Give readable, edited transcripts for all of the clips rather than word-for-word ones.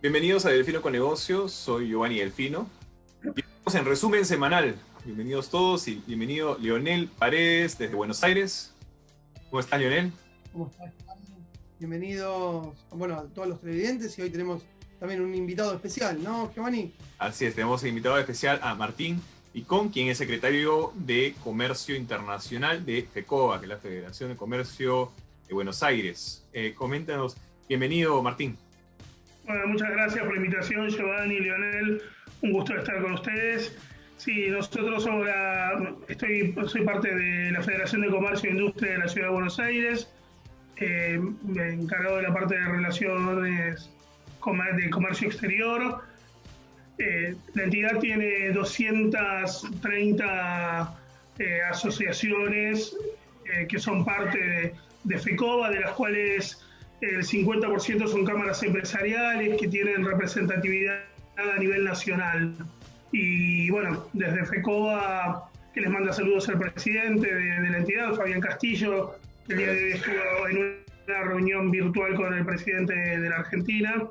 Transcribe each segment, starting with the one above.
Bienvenidos a Delfino con Negocios, soy Giovanni Delfino. Y estamos en resumen semanal. Bienvenidos todos y bienvenido Leonel Paredes desde Buenos Aires. ¿Cómo está Leonel? ¿Cómo estás, Giovanni? Bienvenidos, bueno, a todos los televidentes, y hoy tenemos también un invitado especial, ¿no, Giovanni? Así es, tenemos invitado especial a Martín Picón, quien es secretario de Comercio Internacional de FECOA, que es la Federación de Comercio de Buenos Aires. Coméntanos, bienvenido Martín. Bueno, muchas gracias por la invitación, Giovanni y Leonel. Un gusto estar con ustedes. Sí, nosotros soy parte de la Federación de Comercio e Industria de la Ciudad de Buenos Aires, encargado de la parte de relaciones de comercio exterior. La entidad tiene 230 asociaciones que son parte de FECOA, de las cuales el 50% son cámaras empresariales que tienen representatividad a nivel nacional. Y bueno, desde FECOA, que les manda saludos al presidente de la entidad, Fabián Castillo, que el día de hoy estuvo en una reunión virtual con el presidente de la Argentina,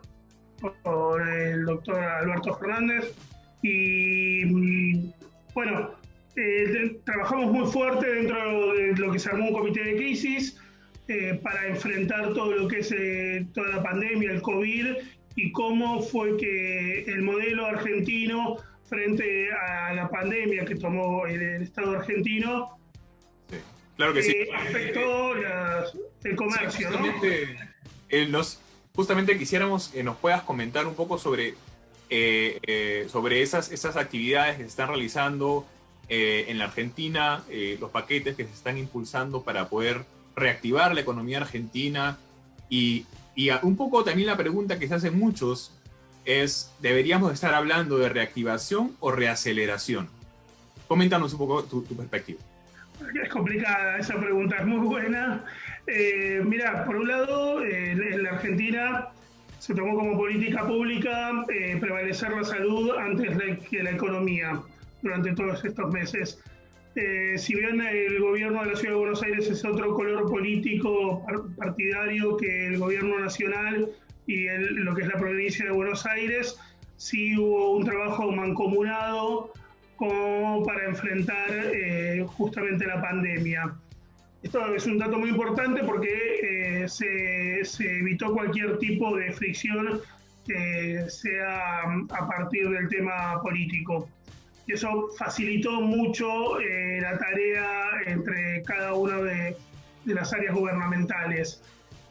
con el doctor Alberto Fernández. Y bueno, trabajamos muy fuerte dentro de lo que se armó un comité de crisis para enfrentar todo lo que es toda la pandemia, el COVID, y cómo fue que el modelo argentino frente a la pandemia que tomó el Estado argentino, Sí, claro que sí. afectó el comercio, sí, justamente quisiéramos que nos puedas comentar un poco sobre esas actividades que se están realizando en la Argentina, los paquetes que se están impulsando para poder reactivar la economía argentina y un poco también la pregunta que se hacen muchos es, ¿deberíamos estar hablando de reactivación o reaceleración? Coméntanos un poco tu perspectiva. Es complicada esa pregunta, es muy buena. Mira, por un lado, en la Argentina se tomó como política pública prevalecer la salud antes que la economía durante todos estos meses. Si bien el gobierno de la Ciudad de Buenos Aires es otro color político partidario que el gobierno nacional y lo que es la provincia de Buenos Aires, sí hubo un trabajo mancomunado como para enfrentar justamente la pandemia. Esto es un dato muy importante porque se evitó cualquier tipo de fricción que sea a partir del tema político. Y eso facilitó mucho la tarea entre cada una de las áreas gubernamentales.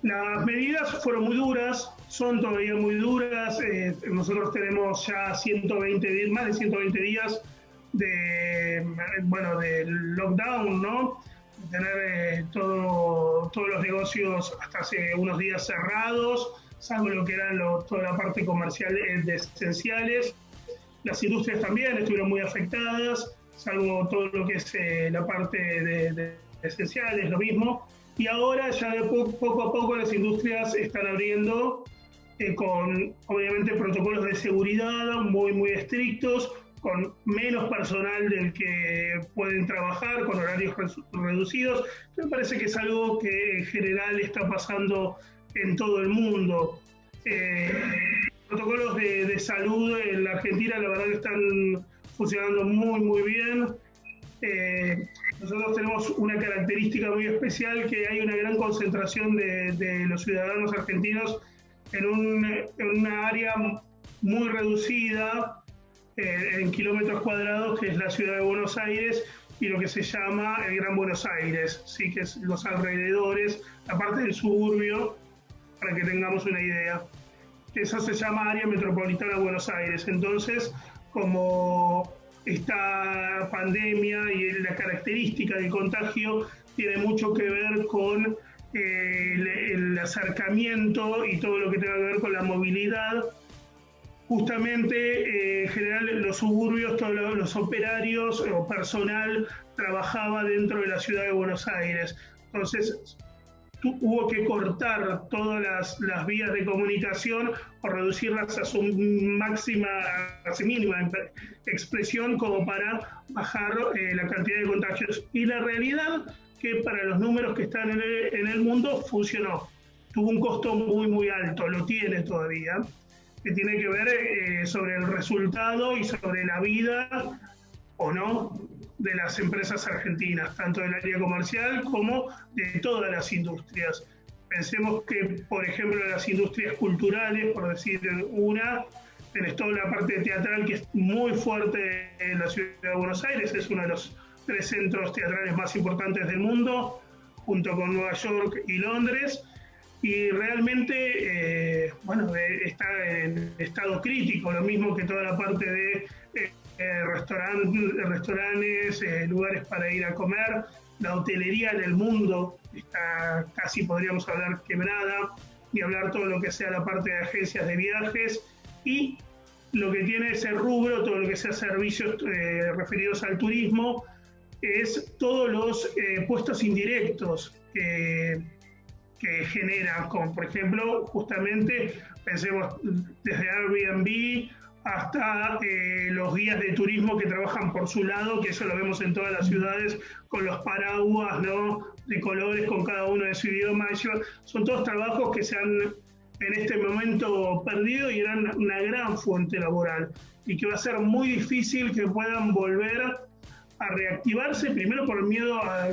Las medidas fueron muy duras, son todavía muy duras. Nosotros tenemos ya más de 120 días del lockdown, ¿no? Tener todos los negocios hasta hace unos días cerrados, salvo lo que eran toda la parte comercial de esenciales. Las industrias también estuvieron muy afectadas, salvo todo lo que es la parte de esenciales, lo mismo. Y ahora ya de poco a poco las industrias están abriendo con, obviamente, protocolos de seguridad muy, muy estrictos, con menos personal del que pueden trabajar, con horarios reducidos. Me parece que es algo que en general está pasando en todo el mundo. Protocolos de salud en la Argentina, la verdad que están funcionando muy, muy bien. Nosotros tenemos una característica muy especial, que hay una gran concentración de los ciudadanos argentinos en una área muy reducida en kilómetros cuadrados, que es la ciudad de Buenos Aires y lo que se llama el Gran Buenos Aires, sí, que es los alrededores, la parte del suburbio, para que tengamos una idea. Eso se llama Área Metropolitana de Buenos Aires. Entonces, como esta pandemia y la característica del contagio tiene mucho que ver con el acercamiento y todo lo que tenga que ver con la movilidad, justamente en general los suburbios, todos los operarios o personal trabajaba dentro de la ciudad de Buenos Aires. Entonces, hubo que cortar todas las vías de comunicación o reducirlas a su mínima expresión, como para bajar la cantidad de contagios. Y la realidad que para los números que están en el mundo funcionó. Tuvo un costo muy, muy alto, lo tiene todavía, que tiene que ver sobre el resultado y sobre la vida o no de las empresas argentinas, tanto del área comercial como de todas las industrias. Pensemos que, por ejemplo, las industrias culturales, por decir una, tenés toda la parte teatral que es muy fuerte en la ciudad de Buenos Aires, es uno de los 3 centros teatrales más importantes del mundo, junto con Nueva York y Londres, y realmente está en estado crítico, lo mismo que toda la parte de restaurantes, lugares para ir a comer. La hotelería en el mundo está casi, podríamos hablar, quebrada, y hablar todo lo que sea la parte de agencias de viajes, y lo que tiene ese rubro, todo lo que sea servicios referidos al turismo, es todos los puestos indirectos que genera, como por ejemplo, justamente, pensemos desde Airbnb hasta los guías de turismo que trabajan por su lado, que eso lo vemos en todas las ciudades, con los paraguas, ¿no?, de colores, con cada uno de su idioma. Son todos trabajos que se han en este momento perdido y eran una gran fuente laboral, y que va a ser muy difícil que puedan volver a reactivarse, primero por el miedo a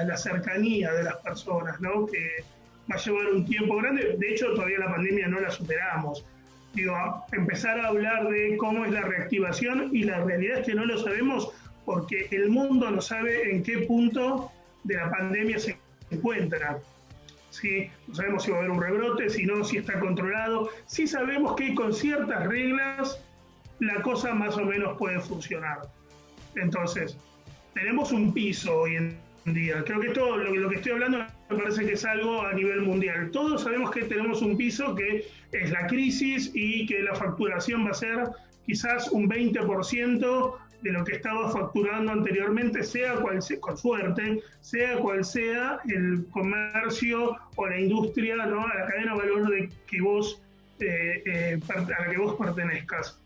la cercanía de las personas, ¿no?, que va a llevar un tiempo grande. De hecho, todavía la pandemia no la superamos. Empezar a hablar de cómo es la reactivación, y la realidad es que no lo sabemos, porque el mundo no sabe en qué punto de la pandemia se encuentra. ¿Sí? No sabemos si va a haber un rebrote, si no, si está controlado. Sí sabemos que con ciertas reglas la cosa más o menos puede funcionar. Entonces, tenemos un piso hoy en día. Creo que todo lo que estoy hablando me parece que es algo a nivel mundial. Todos sabemos que tenemos un piso, que es la crisis, y que la facturación va a ser quizás un 20% de lo que estaba facturando anteriormente, sea cual sea, con suerte, sea cual sea el comercio o la industria, ¿no?, a la cadena de valor a la que vos pertenezcas.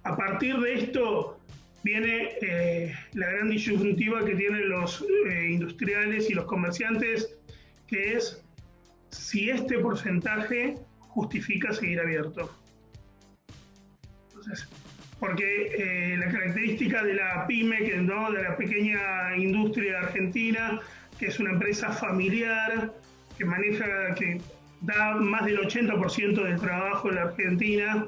A partir de esto viene la gran disyuntiva que tienen los industriales y los comerciantes, que es si este porcentaje justifica seguir abierto. Entonces, porque la característica de la pyme, ¿no?, de la pequeña industria argentina, que es una empresa familiar, que da más del 80% del trabajo en la Argentina,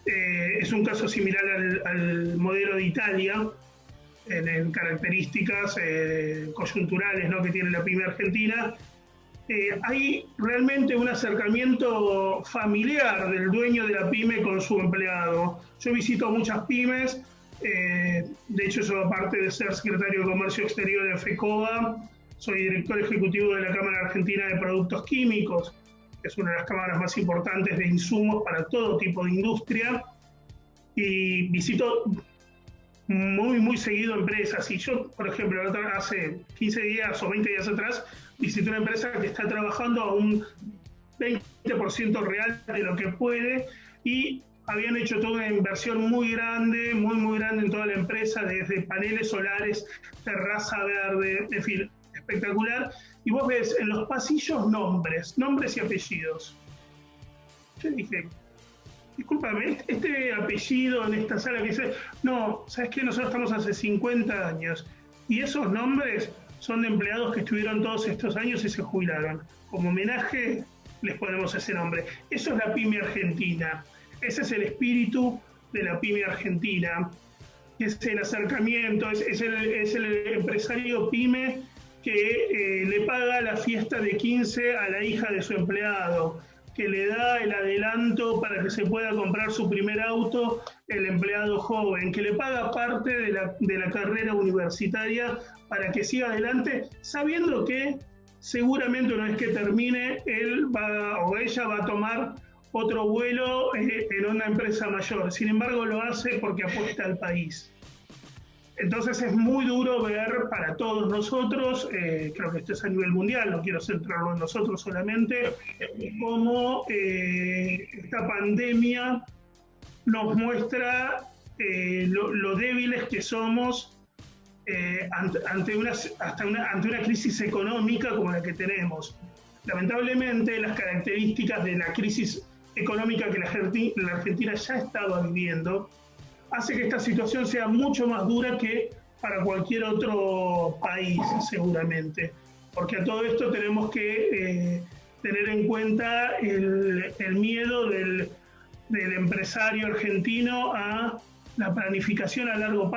es un caso similar al modelo de Italia, en características coyunturales, ¿no?, que tiene la pyme argentina. Hay realmente un acercamiento familiar del dueño de la pyme con su empleado. Yo visito muchas pymes, de hecho yo, aparte de ser secretario de Comercio Exterior de FECOBA, soy director ejecutivo de la Cámara Argentina de Productos Químicos, que es una de las cámaras más importantes de insumos para todo tipo de industria, y visito muy, muy seguido empresas. Y yo, por ejemplo, hace 15 días o 20 días atrás, visité una empresa que está trabajando a un 20% real de lo que puede, y habían hecho toda una inversión muy grande, muy, muy grande en toda la empresa, desde paneles solares, terraza verde, en fin, espectacular. Y vos ves en los pasillos nombres y apellidos. Yo dije, discúlpame, este apellido en esta sala que dice, no, ¿sabes qué? Nosotros estamos hace 50 años, y esos nombres son de empleados que estuvieron todos estos años y se jubilaron. Como homenaje les ponemos ese nombre. Eso es la pyme argentina. Ese es el espíritu de la pyme argentina. Es el acercamiento, es el empresario pyme que le paga la fiesta de 15 a la hija de su empleado, que le da el adelanto para que se pueda comprar su primer auto el empleado joven, que le paga parte de la carrera universitaria para que siga adelante, sabiendo que seguramente una vez que termine, él o ella va a tomar otro vuelo en una empresa mayor. Sin embargo, lo hace porque apuesta al país. Entonces es muy duro ver para todos nosotros, creo que esto es a nivel mundial, no quiero centrarlo en nosotros solamente, cómo esta pandemia nos muestra lo débiles que somos ante una crisis económica como la que tenemos. Lamentablemente, las características de la crisis económica que la Argentina ya estaba viviendo, hace que esta situación sea mucho más dura que para cualquier otro país, seguramente. Porque a todo esto tenemos que tener en cuenta el miedo del empresario argentino a la planificación a largo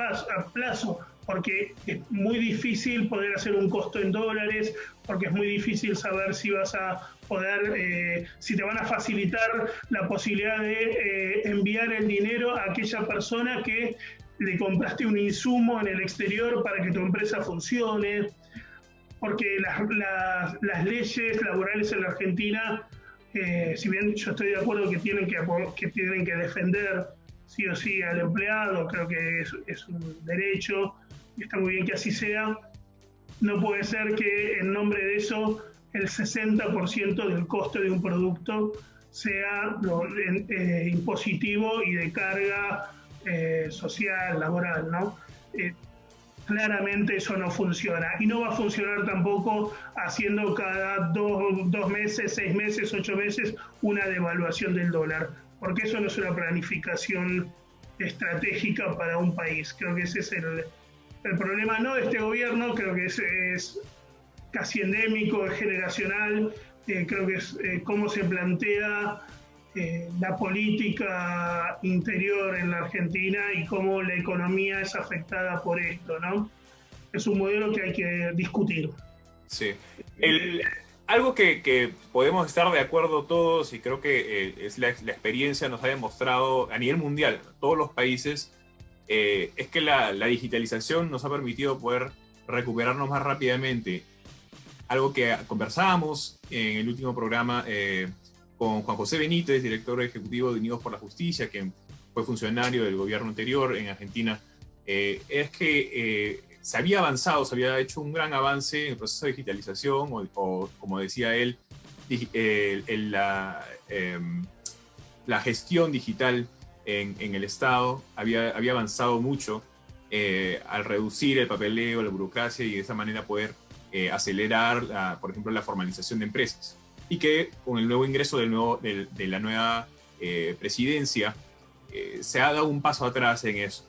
plazo, porque es muy difícil poder hacer un costo en dólares, porque es muy difícil saber si vas a poder, si te van a facilitar la posibilidad de enviar el dinero a aquella persona que le compraste un insumo en el exterior para que tu empresa funcione, porque las leyes laborales en la Argentina, si bien yo estoy de acuerdo que tienen que defender sí o sí al empleado, creo que es un derecho y está muy bien que así sea, no puede ser que en nombre de eso el 60% del costo de un producto sea impositivo y de carga social, laboral, ¿no? Claramente eso no funciona y no va a funcionar tampoco haciendo cada 2 meses, 6 meses, 8 meses una devaluación del dólar, porque eso no es una planificación estratégica para un país. Creo que ese es el problema, no de este gobierno, creo que es casi endémico, es generacional, creo que es cómo se plantea la política interior en la Argentina y cómo la economía es afectada por esto, ¿no? Es un modelo que hay que discutir. Sí. Algo que podemos estar de acuerdo todos, y creo que es la experiencia nos ha demostrado a nivel mundial, todos los países, es que la digitalización nos ha permitido poder recuperarnos más rápidamente. Algo que conversábamos en el último programa con Juan José Benítez, director ejecutivo de Unidos por la Justicia, que fue funcionario del gobierno anterior en Argentina, es que se había avanzado, se había hecho un gran avance en el proceso de digitalización, o como decía él, la gestión digital en el Estado había avanzado mucho al reducir el papeleo, la burocracia y de esa manera poder acelerar, por ejemplo, la formalización de empresas. Y que con el nuevo ingreso de la nueva presidencia se ha dado un paso atrás en eso.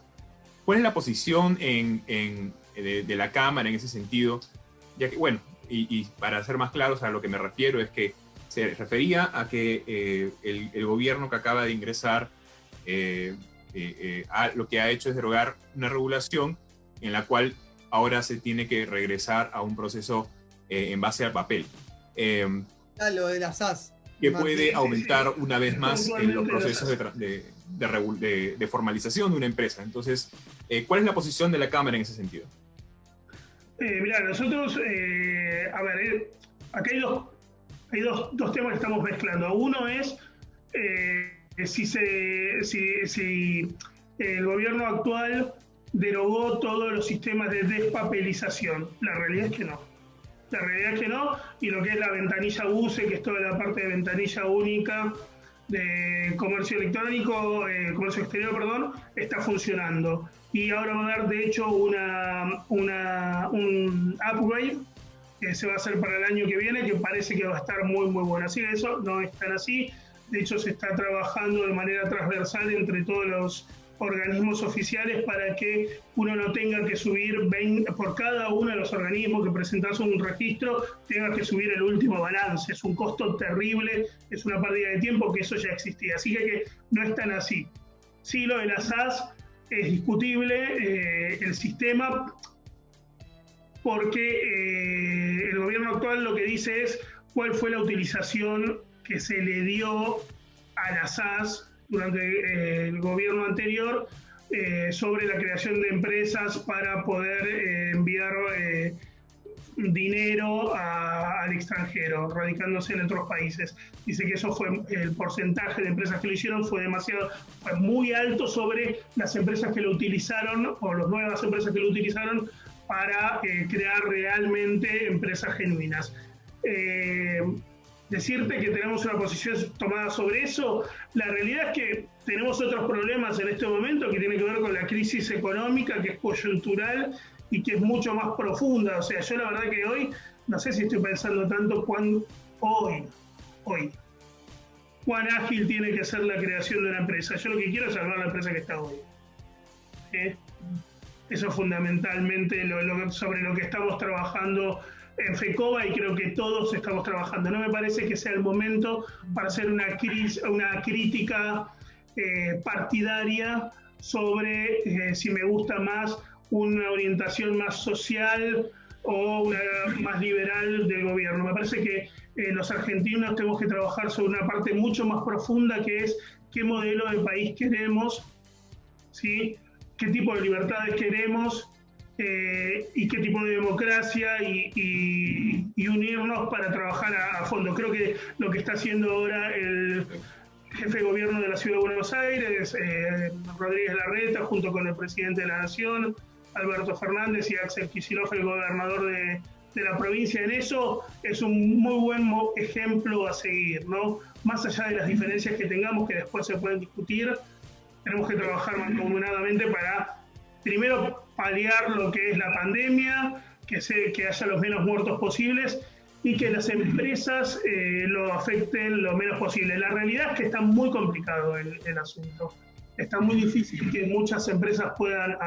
¿Cuál es la posición de la Cámara en ese sentido? Ya que, bueno, y para ser más claros a lo que me refiero es que se refería a que el gobierno que acaba de ingresar lo que ha hecho es derogar una regulación en la cual ahora se tiene que regresar a un proceso en base al papel. Lo de las SAS. Que puede aumentar una vez más en los procesos de formalización de una empresa. Entonces, ¿cuál es la posición de la Cámara en ese sentido? Mirá, nosotros, acá hay dos temas que estamos mezclando. Uno es si el gobierno actual derogó todos los sistemas de despapelización. La realidad es que no. La realidad es que no, y lo que es la ventanilla UCE, que es toda la parte de ventanilla única de comercio electrónico, comercio exterior, perdón, está funcionando. Y ahora va a haber, de hecho, un upgrade que se va a hacer para el año que viene, que parece que va a estar muy, muy bueno. Así que eso no es tan así. De hecho, se está trabajando de manera transversal entre todos los organismos oficiales para que uno no tenga que subir por cada uno de los organismos que presentas un registro, tenga que subir el último balance. Es un costo terrible, es una pérdida de tiempo, que eso ya existía. Así que no es tan así. Sí, lo de las SAS es discutible, el sistema, porque el gobierno actual lo que dice es cuál fue la utilización que se le dio a las SAS durante el gobierno anterior sobre la creación de empresas para poder enviar dinero al extranjero, radicándose en otros países. Dice que eso fue, el porcentaje de empresas que lo hicieron fue muy alto sobre las empresas que lo utilizaron, o las nuevas empresas que lo utilizaron para crear realmente empresas genuinas. Decirte que tenemos una posición tomada sobre eso, la realidad es que tenemos otros problemas en este momento que tienen que ver con la crisis económica, que es coyuntural y que es mucho más profunda. O sea, yo la verdad que hoy, no sé si estoy pensando tanto cuando hoy, cuán ágil tiene que ser la creación de una empresa. Yo lo que quiero es salvar la empresa que está hoy. Eso es fundamentalmente sobre lo que estamos trabajando en FECOBA, y creo que todos estamos trabajando. No me parece que sea el momento para hacer una crítica partidaria sobre si me gusta más una orientación más social o una más liberal del gobierno. Me parece que los argentinos tenemos que trabajar sobre una parte mucho más profunda, que es qué modelo de país queremos, ¿sí? Qué tipo de libertades queremos, y qué tipo de democracia, y unirnos para trabajar a fondo. Creo que lo que está haciendo ahora el jefe de gobierno de la Ciudad de Buenos Aires, Rodríguez Larreta, junto con el presidente de la Nación, Alberto Fernández, y Axel Kicillof, el gobernador de la provincia, en eso es un muy buen ejemplo a seguir, ¿no? Más allá de las diferencias que tengamos, que después se pueden discutir, tenemos que trabajar mancomunadamente para, primero, paliar lo que es la pandemia, que haya los menos muertos posibles y que las empresas lo afecten lo menos posible. La realidad es que está muy complicado el asunto. Está muy difícil que muchas empresas puedan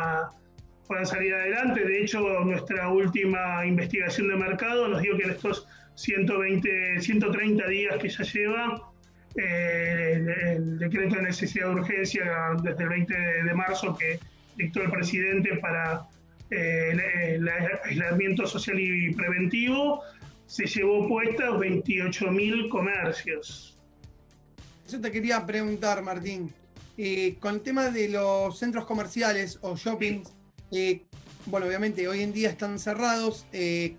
salir adelante. De hecho, nuestra última investigación de mercado nos dio que en estos 130 días que ya lleva, el decreto de necesidad de urgencia desde el 20 de marzo que dictó el presidente para el aislamiento social y preventivo, se llevó puestos 28.000 comercios. Yo te quería preguntar, Martín, con el tema de los centros comerciales o shoppings, bueno, obviamente hoy en día están cerrados,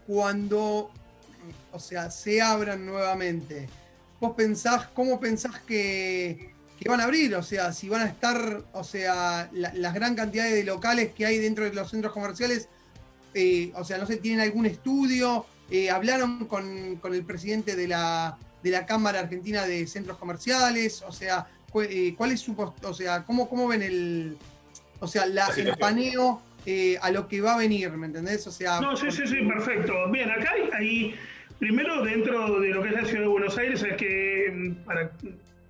cuando, o sea, se abran nuevamente, ¿cómo pensás que van a abrir? O sea, si van a estar, o sea, las gran cantidades de locales que hay dentro de los centros comerciales, o sea, no sé, ¿tienen algún estudio? ¿Hablaron con el presidente de la Cámara Argentina de Centros Comerciales? O sea, ¿cuál es su o sea, ¿cómo ven el paneo a lo que va a venir? ¿Me entendés? O sea, no, sí, perfecto. Bien, acá hay primero, dentro de lo que es la Ciudad de Buenos Aires, es que, para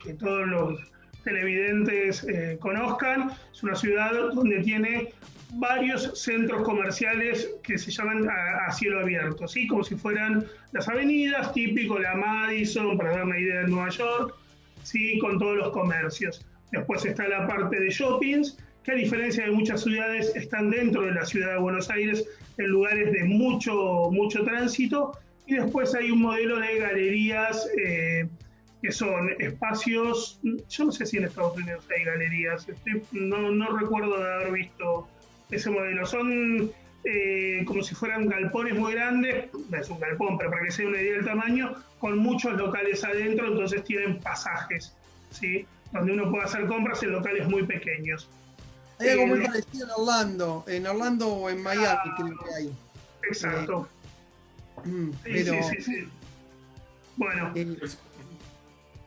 que todos los televidentes conozcan, es una ciudad donde tiene varios centros comerciales que se llaman a cielo abierto, ¿sí? Como si fueran las avenidas, típico la Madison, para dar una idea, de Nueva York, ¿sí? Con todos los comercios. Después está la parte de shoppings, que a diferencia de muchas ciudades están dentro de la Ciudad de Buenos Aires, en lugares de mucho tránsito. Y después hay un modelo de galerías que son espacios, yo no sé si en Estados Unidos hay galerías, no recuerdo de haber visto ese modelo. Son como si fueran galpones muy grandes, es un galpón, pero para que se dé una idea del tamaño, con muchos locales adentro, entonces tienen pasajes, ¿sí? Donde uno puede hacer compras en locales muy pequeños. Hay algo muy parecido en Orlando o en Miami, creo que hay. Exacto. Sí. Bueno,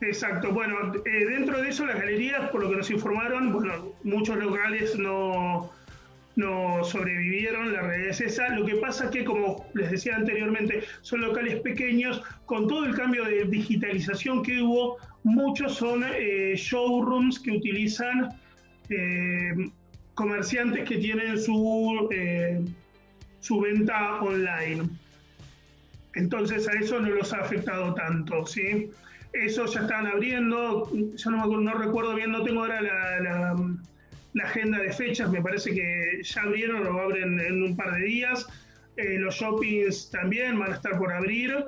exacto. Bueno, dentro de eso las galerías, por lo que nos informaron, bueno, muchos locales no sobrevivieron, la realidad es esa. Lo que pasa es que, como les decía anteriormente, son locales pequeños. Con todo el cambio de digitalización que hubo, muchos son showrooms que utilizan comerciantes que tienen su venta online. Entonces a eso no los ha afectado tanto, ¿sí? Eso ya están abriendo, yo no recuerdo bien, no tengo ahora la agenda de fechas, me parece que ya abrieron o abren en un par de días. Los shoppings también van a estar por abrir.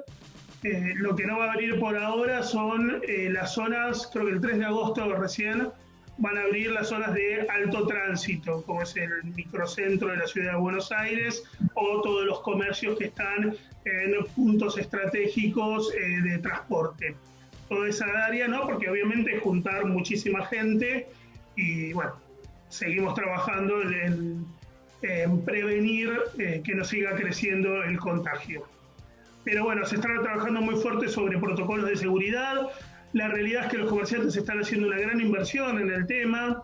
Lo que no va a abrir por ahora son las zonas, creo que el 3 de agosto recién, van a abrir las zonas de alto tránsito, como es el microcentro de la Ciudad de Buenos Aires, o todos los comercios que están en puntos estratégicos de transporte. Toda esa área, ¿no? Porque obviamente es juntar muchísima gente y, bueno, seguimos trabajando en prevenir que no siga creciendo el contagio. Pero bueno, se está trabajando muy fuerte sobre protocolos de seguridad. La realidad es que los comerciantes están haciendo una gran inversión en el tema.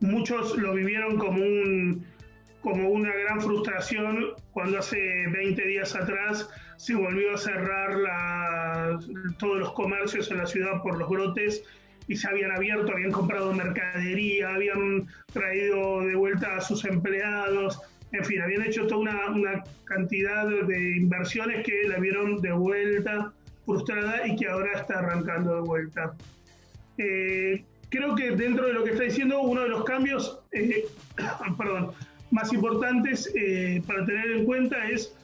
Muchos lo vivieron como como una gran frustración cuando hace 20 días atrás se volvió a cerrar todos los comercios en la ciudad por los brotes y se habían abierto, habían comprado mercadería, habían traído de vuelta a sus empleados, en fin, habían hecho toda una cantidad de inversiones que la vieron de vuelta frustrada y que ahora está arrancando de vuelta. Creo que dentro de lo que está diciendo, uno de los cambios más importantes para tener en cuenta es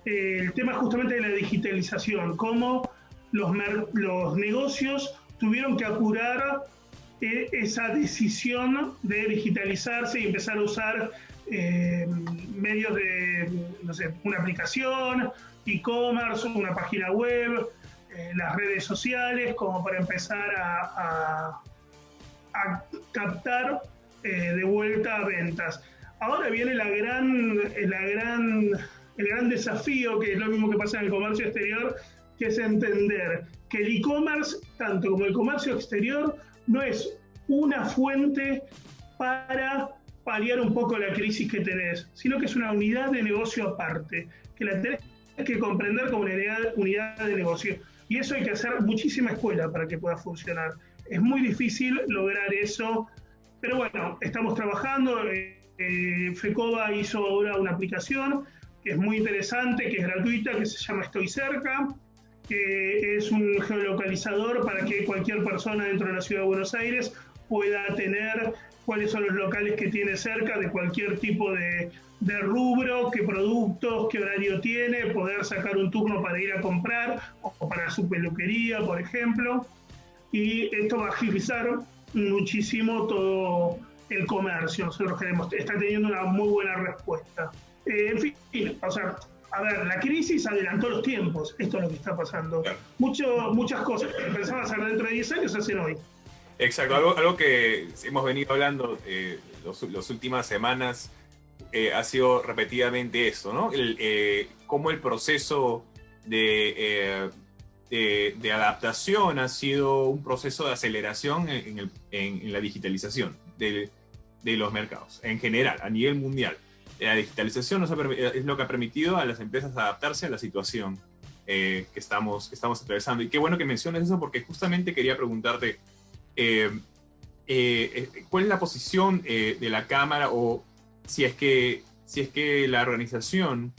el tema justamente de la digitalización, cómo los negocios tuvieron que apurar esa decisión de digitalizarse y empezar a usar medios de, no sé, una aplicación, e-commerce, una página web, las redes sociales, como para empezar a captar de vuelta ventas. Ahora viene el gran desafío, que es lo mismo que pasa en el comercio exterior, que es entender que el e-commerce, tanto como el comercio exterior, no es una fuente para paliar un poco la crisis que tenés, sino que es una unidad de negocio aparte, que la tenés que comprender como una unidad de negocio. Y eso hay que hacer muchísima escuela para que pueda funcionar. Es muy difícil lograr eso, pero bueno, estamos trabajando. FECOBA hizo ahora una aplicación que es muy interesante, que es gratuita, que se llama Estoy Cerca, que es un geolocalizador para que cualquier persona dentro de la Ciudad de Buenos Aires pueda tener cuáles son los locales que tiene cerca de cualquier tipo de rubro, qué productos, qué horario tiene, poder sacar un turno para ir a comprar o para su peluquería, por ejemplo. Y esto va a agilizar muchísimo todo el comercio. Nosotros está teniendo una muy buena respuesta. En fin, o sea, a ver, la crisis adelantó los tiempos. Esto es lo que está pasando. Claro. Muchas cosas que pensaban hacer dentro de 10 años se hacen hoy. Exacto, algo que hemos venido hablando las últimas semanas ha sido repetidamente eso, ¿no? Cómo el proceso de adaptación ha sido un proceso de aceleración en la digitalización de los mercados, en general, a nivel mundial. La digitalización es lo que ha permitido a las empresas adaptarse a la situación que estamos atravesando. Y qué bueno que menciones eso, porque justamente quería preguntarte ¿cuál es la posición de la Cámara, o si es que la organización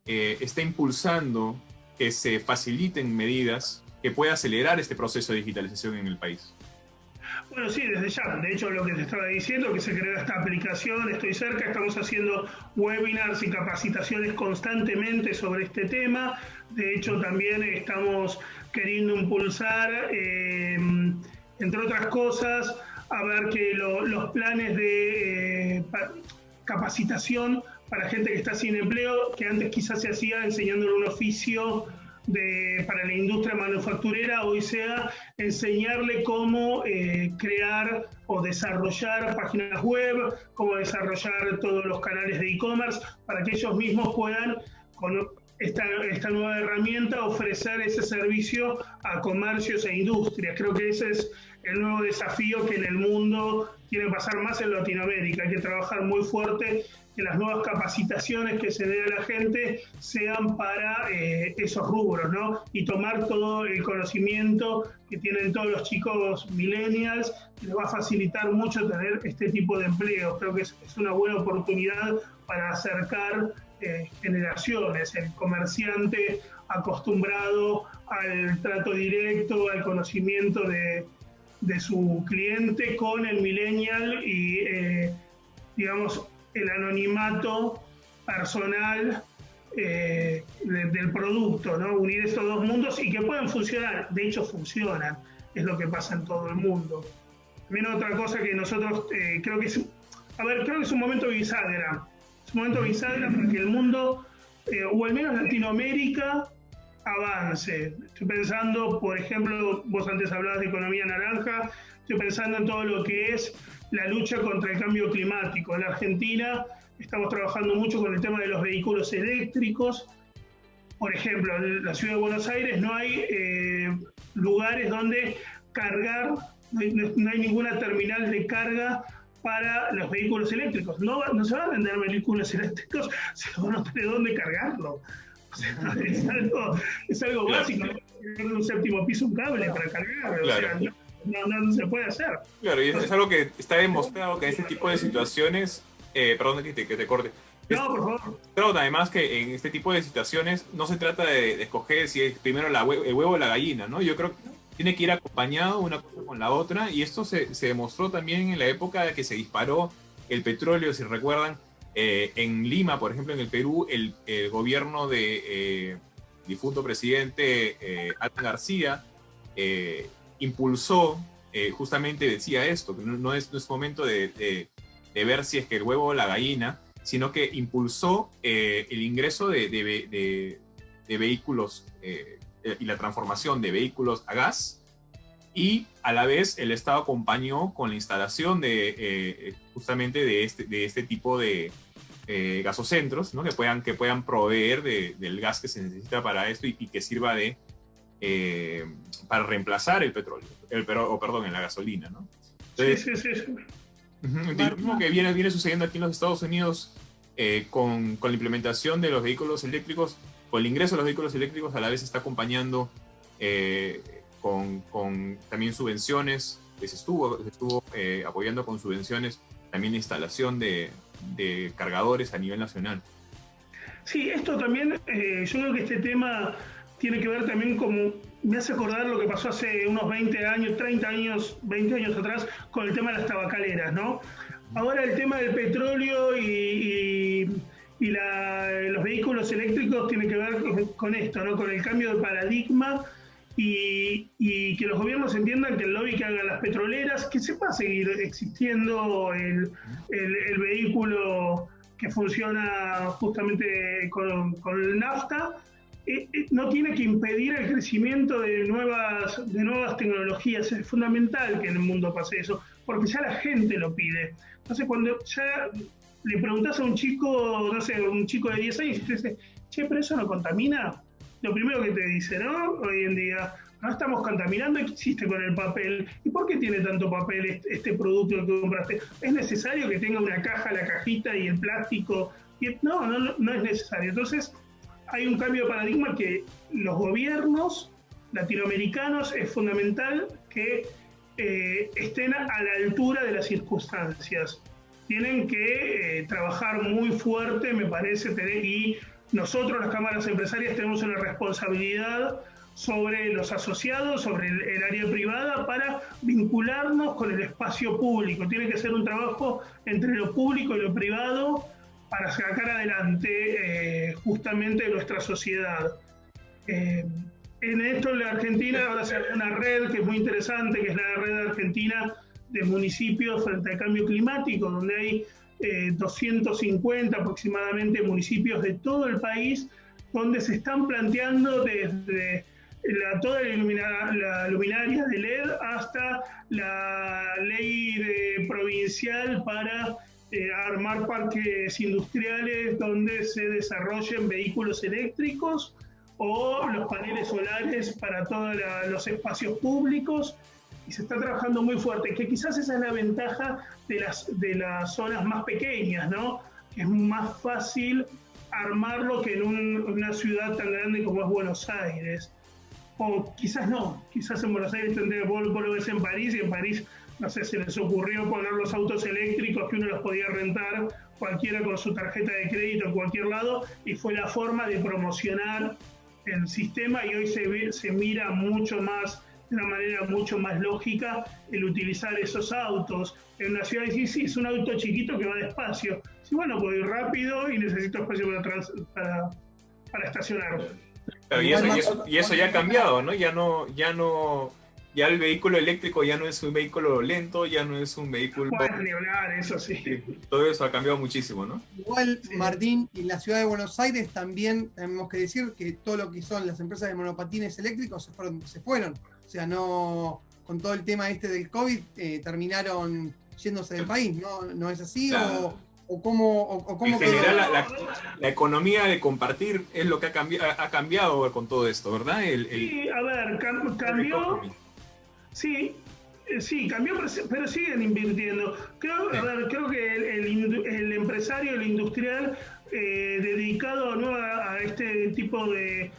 está impulsando que se faciliten medidas que puedan acelerar este proceso de digitalización en el país? Bueno, sí, desde ya. De hecho, lo que te estaba diciendo, que se creó esta aplicación, Estoy Cerca, estamos haciendo webinars y capacitaciones constantemente sobre este tema. De hecho, también estamos queriendo impulsar, entre otras cosas, a ver que los planes de capacitación para gente que está sin empleo, que antes quizás se hacía enseñándole un oficio para la industria manufacturera, hoy sea enseñarle cómo crear o desarrollar páginas web, cómo desarrollar todos los canales de e-commerce, para que ellos mismos puedan, con esta nueva herramienta, ofrecer ese servicio a comercios e industrias. Creo que ese es el nuevo desafío que en el mundo tiene que pasar, más en Latinoamérica. Hay que trabajar muy fuerte que las nuevas capacitaciones que se den a la gente sean para esos rubros, ¿no? Y tomar todo el conocimiento que tienen todos los chicos millennials, que les va a facilitar mucho tener este tipo de empleos. Creo que es una buena oportunidad para acercar generaciones. El comerciante acostumbrado al trato directo, al conocimiento de su cliente, con el millennial y, digamos, el anonimato personal del producto, ¿no? Unir estos dos mundos y que puedan funcionar. De hecho, funcionan. Es lo que pasa en todo el mundo. También otra cosa que nosotros creo que es un momento bisagra. Es un momento bisagra para que el mundo, o al menos Latinoamérica, avance. Estoy pensando, por ejemplo, vos antes hablabas de economía naranja, estoy pensando en todo lo que es la lucha contra el cambio climático. En la Argentina estamos trabajando mucho con el tema de los vehículos eléctricos. Por ejemplo, en la ciudad de Buenos Aires no hay lugares donde cargar, no hay ninguna terminal de carga para los vehículos eléctricos. No se van a vender vehículos eléctricos si no tiene dónde cargarlo. O sea, es algo claro, básico. No tener un séptimo piso un cable para cargarlo. Claro. O sea, no se puede hacer. Claro, y es algo que está demostrado que en este tipo de situaciones, perdón que te corte. No, por favor. Claro, además que en este tipo de situaciones no se trata de escoger si es primero el huevo o la gallina, ¿no? Yo creo que tiene que ir acompañado una cosa con la otra, y esto se demostró también en la época que se disparó el petróleo, si recuerdan, en Lima, por ejemplo, en el Perú, el gobierno de difunto presidente Alan García impulsó, justamente decía esto, que no es momento de ver si es que el huevo o la gallina, sino que impulsó el ingreso de vehículos y la transformación de vehículos a gas, y a la vez el Estado acompañó con la instalación justamente de este tipo de gasocentros, ¿no? que puedan proveer del gas que se necesita para esto y que sirva para reemplazar el petróleo, en la gasolina, ¿no? Entonces, Sí. lo mismo que viene sucediendo aquí en los Estados Unidos con la implementación de los vehículos eléctricos, con el ingreso de los vehículos eléctricos, a la vez está acompañando con también subvenciones, que se estuvo apoyando con subvenciones también la instalación de cargadores a nivel nacional. Sí, esto también, yo creo que este tema tiene que ver también como, me hace acordar lo que pasó hace unos 20 años, 30 años, 20 años atrás con el tema de las tabacaleras, ¿no? Ahora el tema del petróleo y los vehículos eléctricos tiene que ver con esto, ¿no? Con el cambio de paradigma y que los gobiernos entiendan que el lobby que hagan las petroleras, que sepa seguir existiendo el vehículo que funciona justamente con el nafta, no tiene que impedir el crecimiento de nuevas tecnologías. Es fundamental que en el mundo pase eso, porque ya la gente lo pide. Entonces, cuando ya le preguntás a un chico, no sé, un chico de 10 años, y te dice, che, pero eso no contamina, lo primero que te dice, ¿no? Hoy en día, no estamos contaminando, ¿qué hiciste con el papel? ¿Y por qué tiene tanto papel este producto que compraste? ¿Es necesario que tenga una caja, la cajita y el plástico? No es necesario. Entonces, hay un cambio de paradigma que los gobiernos latinoamericanos es fundamental que estén a la altura de las circunstancias. Tienen que trabajar muy fuerte, me parece, y nosotros, las cámaras empresarias, tenemos una responsabilidad sobre los asociados, sobre el área privada, para vincularnos con el espacio público. Tiene que ser un trabajo entre lo público y lo privado para sacar adelante justamente nuestra sociedad. En esto en la Argentina ahora se hace una red que es muy interesante, que es la red argentina de municipios frente al cambio climático, donde hay 250 aproximadamente municipios de todo el país, donde se están planteando desde toda la luminaria de LED hasta la ley provincial para armar parques industriales donde se desarrollen vehículos eléctricos o los paneles solares para todos los espacios públicos, y se está trabajando muy fuerte, que quizás esa es la ventaja de las zonas más pequeñas, ¿no? Que es más fácil armarlo que en una ciudad tan grande como es Buenos Aires. O quizás no, quizás en Buenos Aires vos lo ves en París, y en París, no sé, se les ocurrió poner los autos eléctricos que uno los podía rentar cualquiera con su tarjeta de crédito en cualquier lado, y fue la forma de promocionar el sistema, y hoy se mira mucho más, de una manera mucho más lógica, el utilizar esos autos. En una ciudad, sí, es un auto chiquito que va despacio. Sí, bueno, puedo ir rápido y necesito espacio para estacionar. Claro, y eso ya ha cambiado, ¿no? Ya el vehículo eléctrico ya no es un vehículo lento, ya no es un vehículo... Bueno, ni hablar, eso sí. Todo eso ha cambiado muchísimo, ¿no? Igual, sí. Martín, en la ciudad de Buenos Aires también tenemos que decir que todo lo que son las empresas de monopatines eléctricos se fueron. O sea, no, con todo el tema del COVID, terminaron yéndose del país, ¿no es así? Claro. ¿O cómo en general, la economía de compartir es lo que ha cambiado con todo esto, ¿verdad? Sí, a ver, cambió. Sí, Sí, cambió, pero siguen invirtiendo. Creo, a ver, creo que el empresario, el industrial dedicado, ¿no?, a este tipo de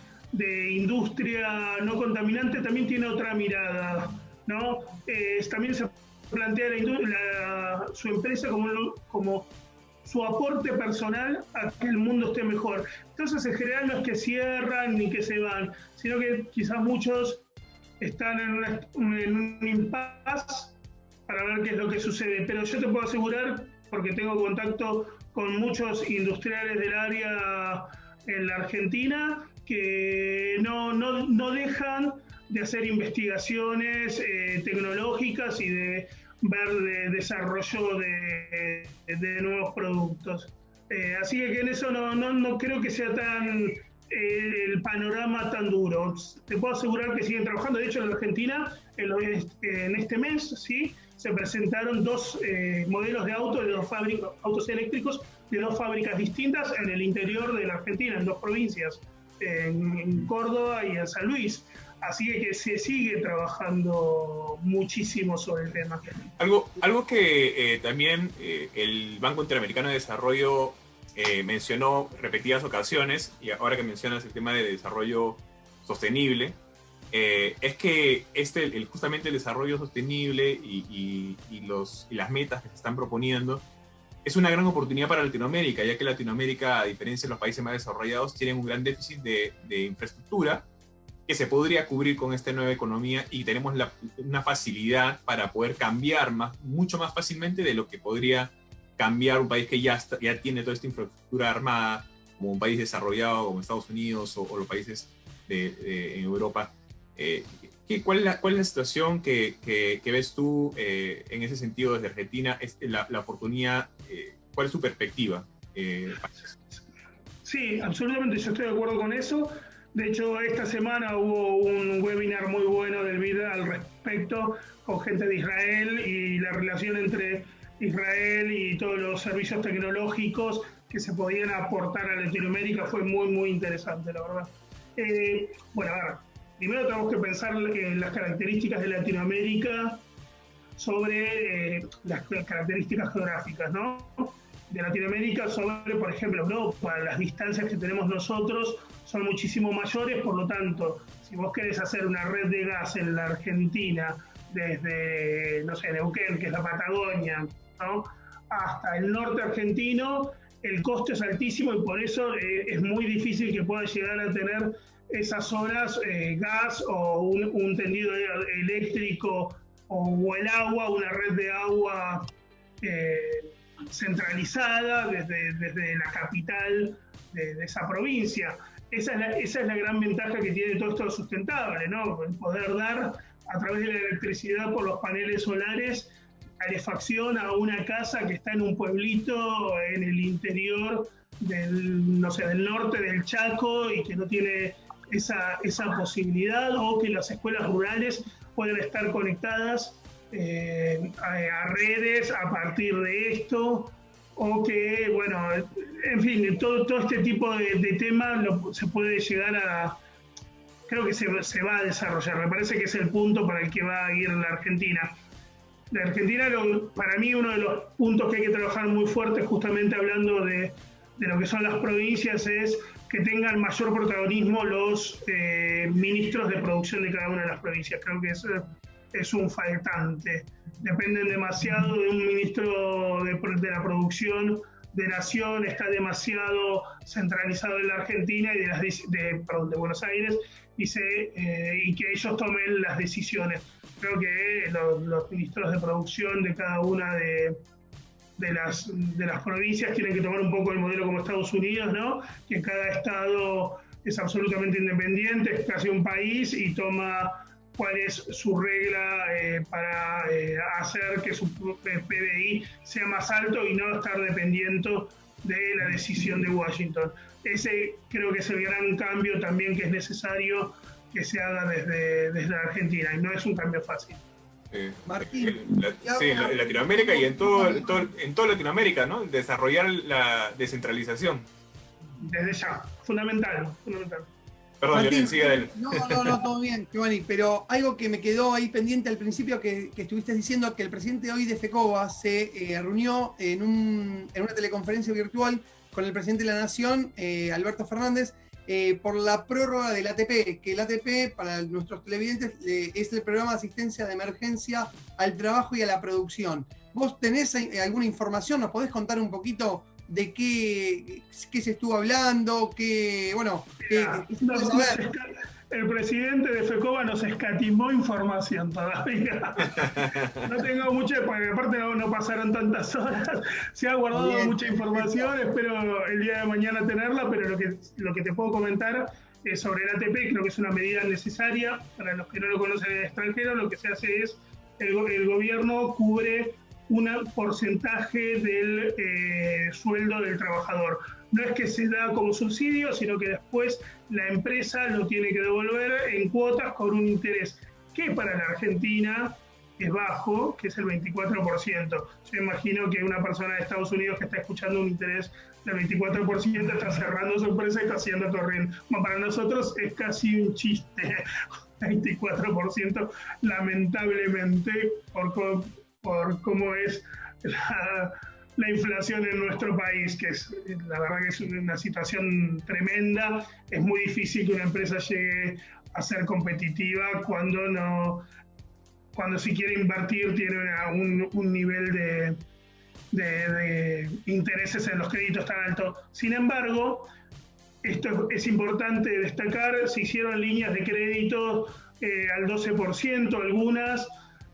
industria no contaminante también tiene otra mirada, ¿no? También se plantea su empresa como su aporte personal a que el mundo esté mejor. Entonces, en general no es que cierran ni que se van, sino que quizás muchos están en un impasse para ver qué es lo que sucede. Pero yo te puedo asegurar, porque tengo contacto con muchos industriales del área en la Argentina, que no dejan de hacer investigaciones tecnológicas y de ver de desarrollo de nuevos productos. Así que en eso no creo que sea tan el panorama tan duro. Te puedo asegurar que siguen trabajando. De hecho, en la Argentina, en este mes, ¿sí?, se presentaron dos modelos de autos eléctricos de dos fábricas distintas en el interior de la Argentina, en dos provincias, en Córdoba y en San Luis. Así que se sigue trabajando muchísimo sobre el tema. Algo que también el Banco Interamericano de Desarrollo mencionó repetidas ocasiones, y ahora que mencionas el tema de desarrollo sostenible, es que justamente el desarrollo sostenible y las metas que se están proponiendo es una gran oportunidad para Latinoamérica, ya que Latinoamérica, a diferencia de los países más desarrollados, tienen un gran déficit de infraestructura que se podría cubrir con esta nueva economía, y tenemos una facilidad para poder cambiar mucho más fácilmente de lo que podría cambiar un país que ya tiene toda esta infraestructura armada, como un país desarrollado como Estados Unidos o los países en Europa. ¿Cuál es la situación que ves tú en ese sentido desde Argentina? La oportunidad, ¿cuál es tu perspectiva? Sí, absolutamente, yo estoy de acuerdo con eso. De hecho, esta semana hubo un webinar muy bueno del BID al respecto, con gente de Israel, y la relación entre Israel y todos los servicios tecnológicos que se podían aportar a Latinoamérica fue muy, muy interesante, la verdad. Bueno, a ver, primero tenemos que pensar en las características de Latinoamérica sobre las características geográficas, ¿no?, de Latinoamérica sobre, por ejemplo, Europa. Las distancias que tenemos nosotros son muchísimo mayores, por lo tanto, si vos querés hacer una red de gas en la Argentina, desde, no sé, Neuquén, que es la Patagonia, ¿no?, hasta el norte argentino, el costo es altísimo, y por eso es muy difícil que pueda llegar a tener esas zonas gas o un tendido eléctrico o el agua, una red de agua centralizada desde la capital de esa provincia. Esa es la gran ventaja que tiene todo esto sustentable, ¿no?, el poder dar a través de la electricidad por los paneles solares calefacción a una casa que está en un pueblito en el interior del norte del Chaco, y que no tiene esa posibilidad, o que las escuelas rurales pueden estar conectadas a redes a partir de esto, o que, bueno, en fin, todo este tipo de temas se puede llegar a... Creo que se va a desarrollar. Me parece que es el punto para el que va a ir la Argentina. La Argentina, para mí, uno de los puntos que hay que trabajar muy fuerte, justamente hablando de lo que son las provincias, es que tengan mayor protagonismo los ministros de producción de cada una de las provincias. Creo que eso es un faltante. Dependen demasiado de un ministro de la producción de Nación, está demasiado centralizado en la Argentina y de Buenos Aires, y que ellos tomen las decisiones. Creo que los ministros de producción de cada una de las provincias tienen que tomar un poco el modelo como Estados Unidos, ¿no?, que cada estado es absolutamente independiente, es casi un país, y toma cuál es su regla para hacer que su PBI sea más alto y no estar dependiendo de la decisión de Washington. Ese creo que es el gran cambio también que es necesario que se haga desde la Argentina, y no es un cambio fácil. Martín, en Latinoamérica y en toda Latinoamérica, ¿no?, desarrollar la descentralización. Desde ya, fundamental. Perdón, Martín, Lionel, sigue él. no, todo bien, Giovanni, pero algo que me quedó ahí pendiente al principio que estuviste diciendo, que el presidente hoy de FECOBA se reunió en una teleconferencia virtual con el presidente de la Nación, Alberto Fernández, por la prórroga del ATP, que el ATP, para nuestros televidentes, es el programa de asistencia de emergencia al trabajo y a la producción. ¿Vos tenés alguna información? ¿Nos podés contar un poquito de qué se estuvo hablando? El presidente de FECOBA nos escatimó información todavía. No tengo mucha, porque aparte no pasaron tantas horas. Se ha guardado mucha información, espero el día de mañana tenerla, pero lo que te puedo comentar es sobre el ATP. Creo que es una medida necesaria. Para los que no lo conocen en el extranjero, lo que se hace es el gobierno cubre un porcentaje del sueldo del trabajador. No es que se da como subsidio, sino que después la empresa lo tiene que devolver en cuotas con un interés que para la Argentina es bajo, que es el 24%. Yo imagino que una persona de Estados Unidos que está escuchando un interés del 24% está cerrando su empresa y está haciendo corriente. Bueno, para nosotros es casi un chiste, 24%, lamentablemente, por cómo es la inflación en nuestro país, que es la verdad que es una situación tremenda. Es muy difícil que una empresa llegue a ser competitiva cuando si quiere invertir tiene un nivel de intereses en los créditos tan alto. Sin embargo, esto es importante destacar, se hicieron líneas de crédito al 12%, algunas,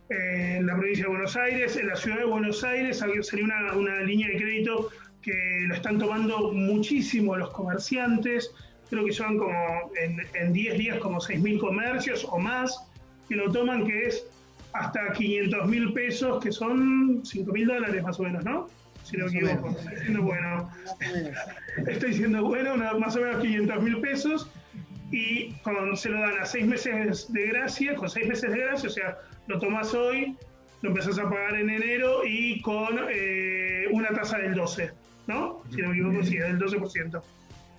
en la provincia de Buenos Aires. En la ciudad de Buenos Aires sería una línea de crédito que lo están tomando muchísimo los comerciantes. Creo que son como en 10 días como 6.000 comercios o más que lo toman, que es hasta 500.000 pesos, que son $5.000 más o menos, ¿no? Si no me equivoco. Estoy diciendo bueno. Estoy diciendo bueno, más o menos 500.000 pesos. Y se lo dan a 6 meses de gracia, con 6 meses de gracia, o sea, lo tomás hoy, lo empezás a pagar en enero y con una tasa del 12, ¿no? Si no me equivoco, sí, del 12%.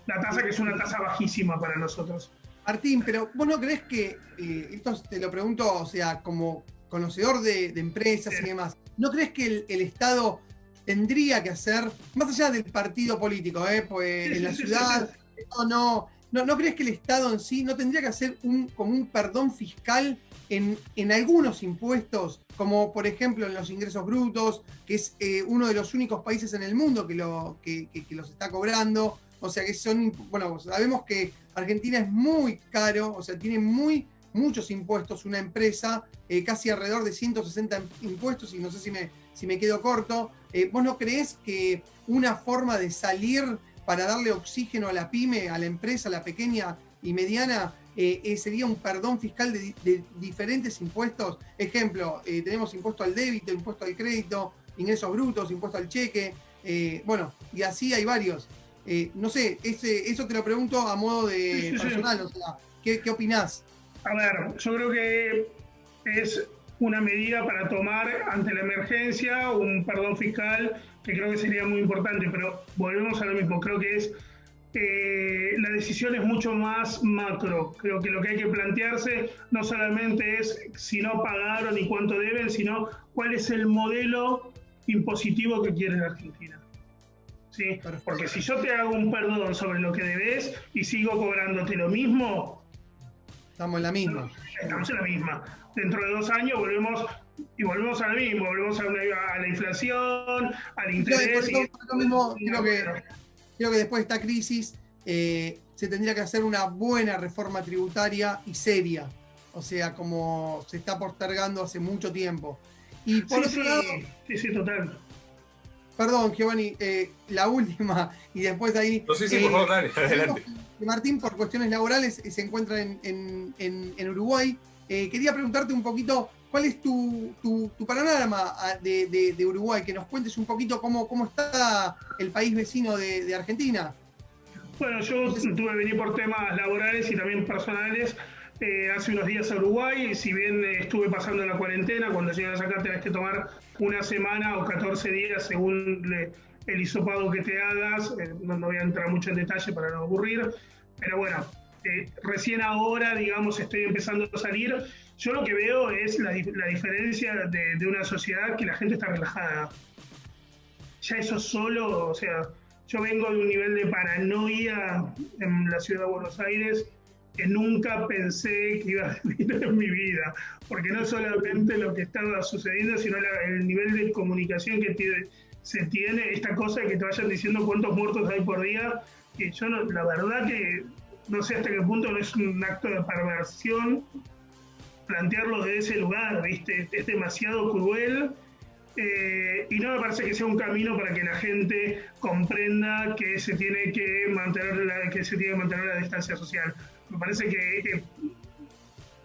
La tasa que es una tasa bajísima para nosotros. Martín, pero ¿vos no creés que, esto te lo pregunto, o sea, como conocedor de empresas y demás, ¿no crees que el Estado tendría que hacer, más allá del partido político, pues en la ciudad, ¿no crees que el Estado en sí no tendría que hacer como un perdón fiscal en algunos impuestos, como por ejemplo en los ingresos brutos, que es uno de los únicos países en el mundo que los está cobrando? O sea que sabemos que Argentina es muy caro, o sea, tiene muchos impuestos una empresa, casi alrededor de 160 impuestos, y no sé si me quedo corto. ¿Vos no creés que una forma de salir para darle oxígeno a la pyme, a la empresa, a la pequeña y mediana, sería un perdón fiscal de diferentes impuestos? Ejemplo, tenemos impuesto al débito, impuesto al crédito, ingresos brutos, impuesto al cheque, y así hay varios. No sé, eso te lo pregunto a modo de personal, o sea, ¿qué opinás? A ver, yo creo que es una medida para tomar ante la emergencia, un perdón fiscal, que creo que sería muy importante, pero volvemos a lo mismo, creo que la decisión es mucho más macro. Creo que lo que hay que plantearse no solamente es si no pagaron y cuánto deben, sino cuál es el modelo impositivo que quiere la Argentina. ¿Sí? Porque si yo te hago un perdón sobre lo que debes y sigo cobrándote lo mismo, estamos en la misma. Estamos en la misma. Dentro de 2 años volvemos a lo mismo, volvemos a la inflación, al interés. Creo que después de esta crisis se tendría que hacer una buena reforma tributaria y seria. O sea, como se está postergando hace mucho tiempo. Y por otro lado... Sí, total. Perdón, Giovanni, la última, y después de ahí... No sé si por favor, dale, adelante. Martín, por cuestiones laborales, se encuentra en Uruguay. Quería preguntarte un poquito, ¿cuál es tu panorama de Uruguay? Que nos cuentes un poquito cómo está el país vecino de Argentina. Bueno, yo tuve que venir por temas laborales y también personales hace unos días a Uruguay. Si bien estuve pasando la cuarentena, cuando llegas acá tenés que tomar una semana o 14 días según el hisopado que te hagas. No voy a entrar mucho en detalle para no aburrir, pero bueno, recién ahora, digamos, estoy empezando a salir. Yo lo que veo es la diferencia de una sociedad que la gente está relajada. Ya eso solo, o sea, yo vengo de un nivel de paranoia en la ciudad de Buenos Aires que nunca pensé que iba a vivir en mi vida, porque no solamente lo que estaba sucediendo, sino el nivel de comunicación que se tiene, esta cosa de que te vayan diciendo cuántos muertos hay por día, que yo la verdad que no sé hasta qué punto no es un acto de perversión plantearlo de ese lugar, ¿viste? Es demasiado cruel. Y no me parece que sea un camino para que la gente comprenda que se tiene que mantener la distancia social. Me parece que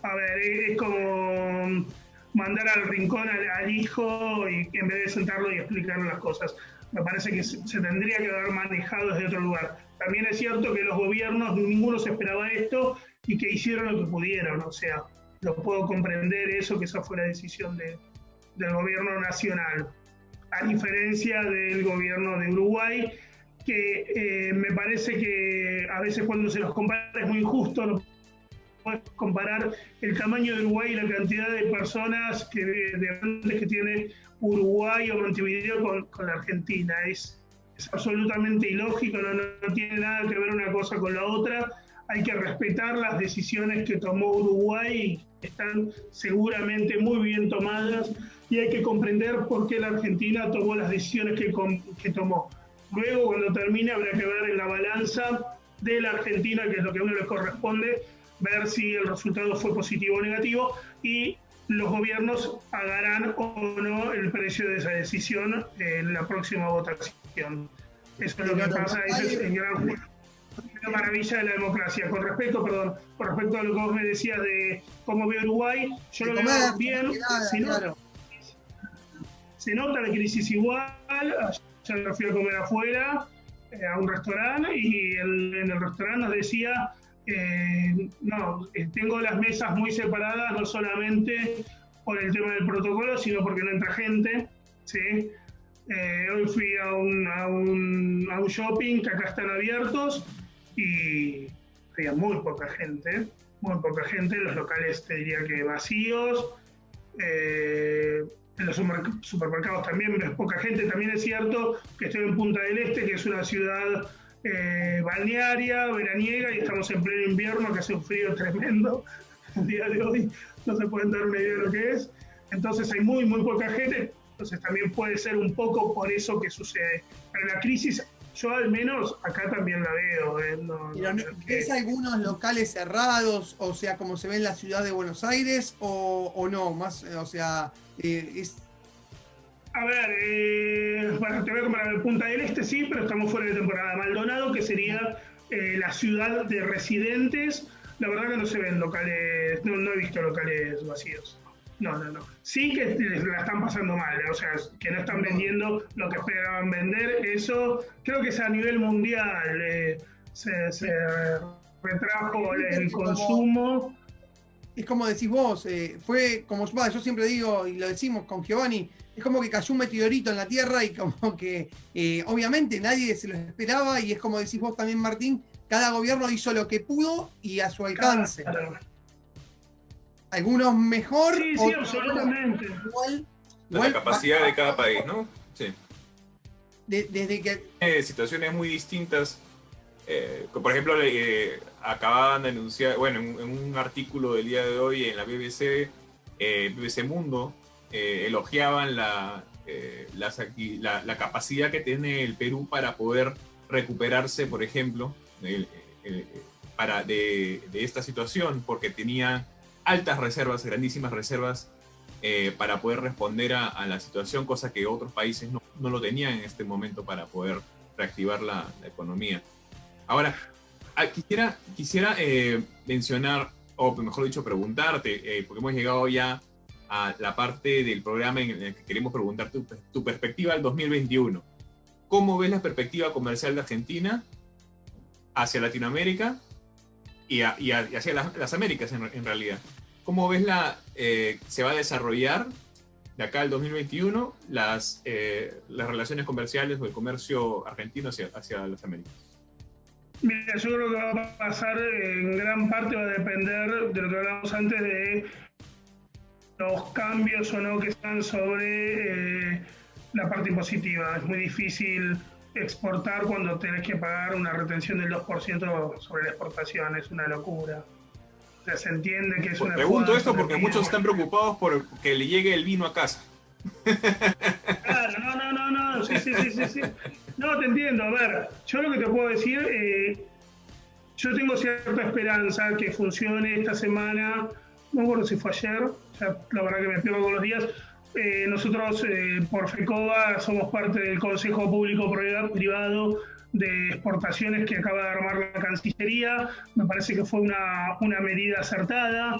a ver, es como mandar al rincón al hijo y en vez de sentarlo y explicarle las cosas. Me parece que se tendría que haber manejado desde otro lugar. También es cierto que los gobiernos, ninguno se esperaba esto y que hicieron lo que pudieron. O sea, lo puedo comprender eso, que esa fue la decisión del gobierno nacional, a diferencia del gobierno de Uruguay, que me parece que a veces cuando se los compara es muy injusto, no puedes comparar el tamaño de Uruguay y la cantidad de personas de habitantes que tiene Uruguay o Montevideo con la Argentina. Es absolutamente ilógico, no tiene nada que ver una cosa con la otra. Hay que respetar las decisiones que tomó Uruguay, que están seguramente muy bien tomadas, y hay que comprender por qué la Argentina tomó las decisiones que tomó. Luego, cuando termine, habrá que ver en la balanza de la Argentina, que es lo que a uno le corresponde, ver si el resultado fue positivo o negativo, y los gobiernos pagarán o no el precio de esa decisión en la próxima votación. Eso es lo que pasa, ese es el gran juego. La maravilla de la democracia. Con respecto a lo que vos me decías de cómo veo Uruguay, yo lo veo bien. Se nota la crisis igual. Ayer fui a comer afuera a un restaurante y en el restaurante nos decía tengo las mesas muy separadas, no solamente por el tema del protocolo, sino porque no entra gente, ¿sí? Hoy fui a un shopping que acá están abiertos y había muy poca gente, los locales te diría que vacíos, en los supermercados también ves poca gente. También es cierto que estoy en Punta del Este, que es una ciudad balnearia, veraniega, y estamos en pleno invierno, que hace un frío tremendo el día de hoy, no se pueden dar una idea de lo que es. Entonces hay muy poca gente, entonces también puede ser un poco por eso que sucede. Pero la crisis, yo al menos acá también la veo. ¿Ves algunos locales cerrados, o sea, como se ve en la ciudad de Buenos Aires, o no? Más, o sea, es... A ver, bueno, te voy a comparar Punta del Este, sí, pero estamos fuera de temporada. Maldonado, que sería la ciudad de residentes, la verdad que no se ven locales, no he visto locales vacíos. No. Sí que la están pasando mal, o sea, que no están vendiendo lo que esperaban vender. Eso creo que es a nivel mundial. Se retrajo el consumo. Es como decís vos, fue como yo siempre digo, y lo decimos con Giovanni, es como que cayó un meteorito en la Tierra y como que obviamente nadie se lo esperaba, y es como decís vos también, Martín, cada gobierno hizo lo que pudo y a su alcance. Claro. Algunos mejor. Sí, absolutamente. Igual la capacidad de cada país, ¿no? Sí. Desde que... situaciones muy distintas. Por ejemplo, acababan de anunciar, bueno, en un artículo del día de hoy en la BBC, BBC Mundo, elogiaban la capacidad que tiene el Perú para poder recuperarse, por ejemplo, de esta situación, porque tenía altas reservas, grandísimas reservas, para poder responder a la situación, cosa que otros países no lo tenían en este momento para poder reactivar la economía. Ahora, quisiera mencionar, o mejor dicho, preguntarte, porque hemos llegado ya a la parte del programa en el que queremos preguntar tu perspectiva del 2021. ¿Cómo ves la perspectiva comercial de Argentina hacia Latinoamérica y hacia las Américas en realidad? ¿Cómo ves se va a desarrollar de acá al 2021 las relaciones comerciales o el comercio argentino hacia las Américas? Mira, yo creo que va a pasar, en gran parte va a depender de lo que hablamos antes de los cambios o no que están sobre la parte impositiva. Es muy difícil exportar cuando tenés que pagar una retención del 2% sobre la exportación, es una locura. O sea, se entiende que es una... Pregunto esto porque muchos están preocupados por que le llegue el vino a casa. Claro, no, sí. No, te entiendo. A ver, yo lo que te puedo decir, yo tengo cierta esperanza que funcione esta semana. No recuerdo si fue ayer, ya la verdad que me pierdo con los días. Nosotros, por FECOBA, somos parte del Consejo Público-Privado de Exportaciones que acaba de armar la Cancillería. Me parece que fue una medida acertada.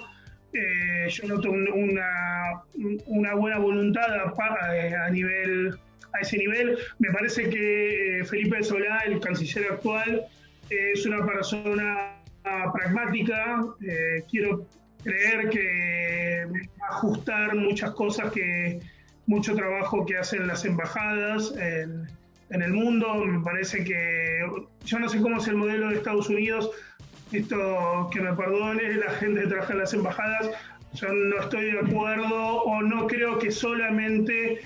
Yo noto una buena voluntad a ese nivel. Me parece que Felipe Solá, el canciller actual, es una persona pragmática. Quiero creer que va a ajustar muchas cosas, mucho trabajo que hacen las embajadas en el mundo. Me parece que, yo no sé cómo es el modelo de Estados Unidos, esto que me perdone la gente que trabaja en las embajadas, yo no estoy de acuerdo o no creo que solamente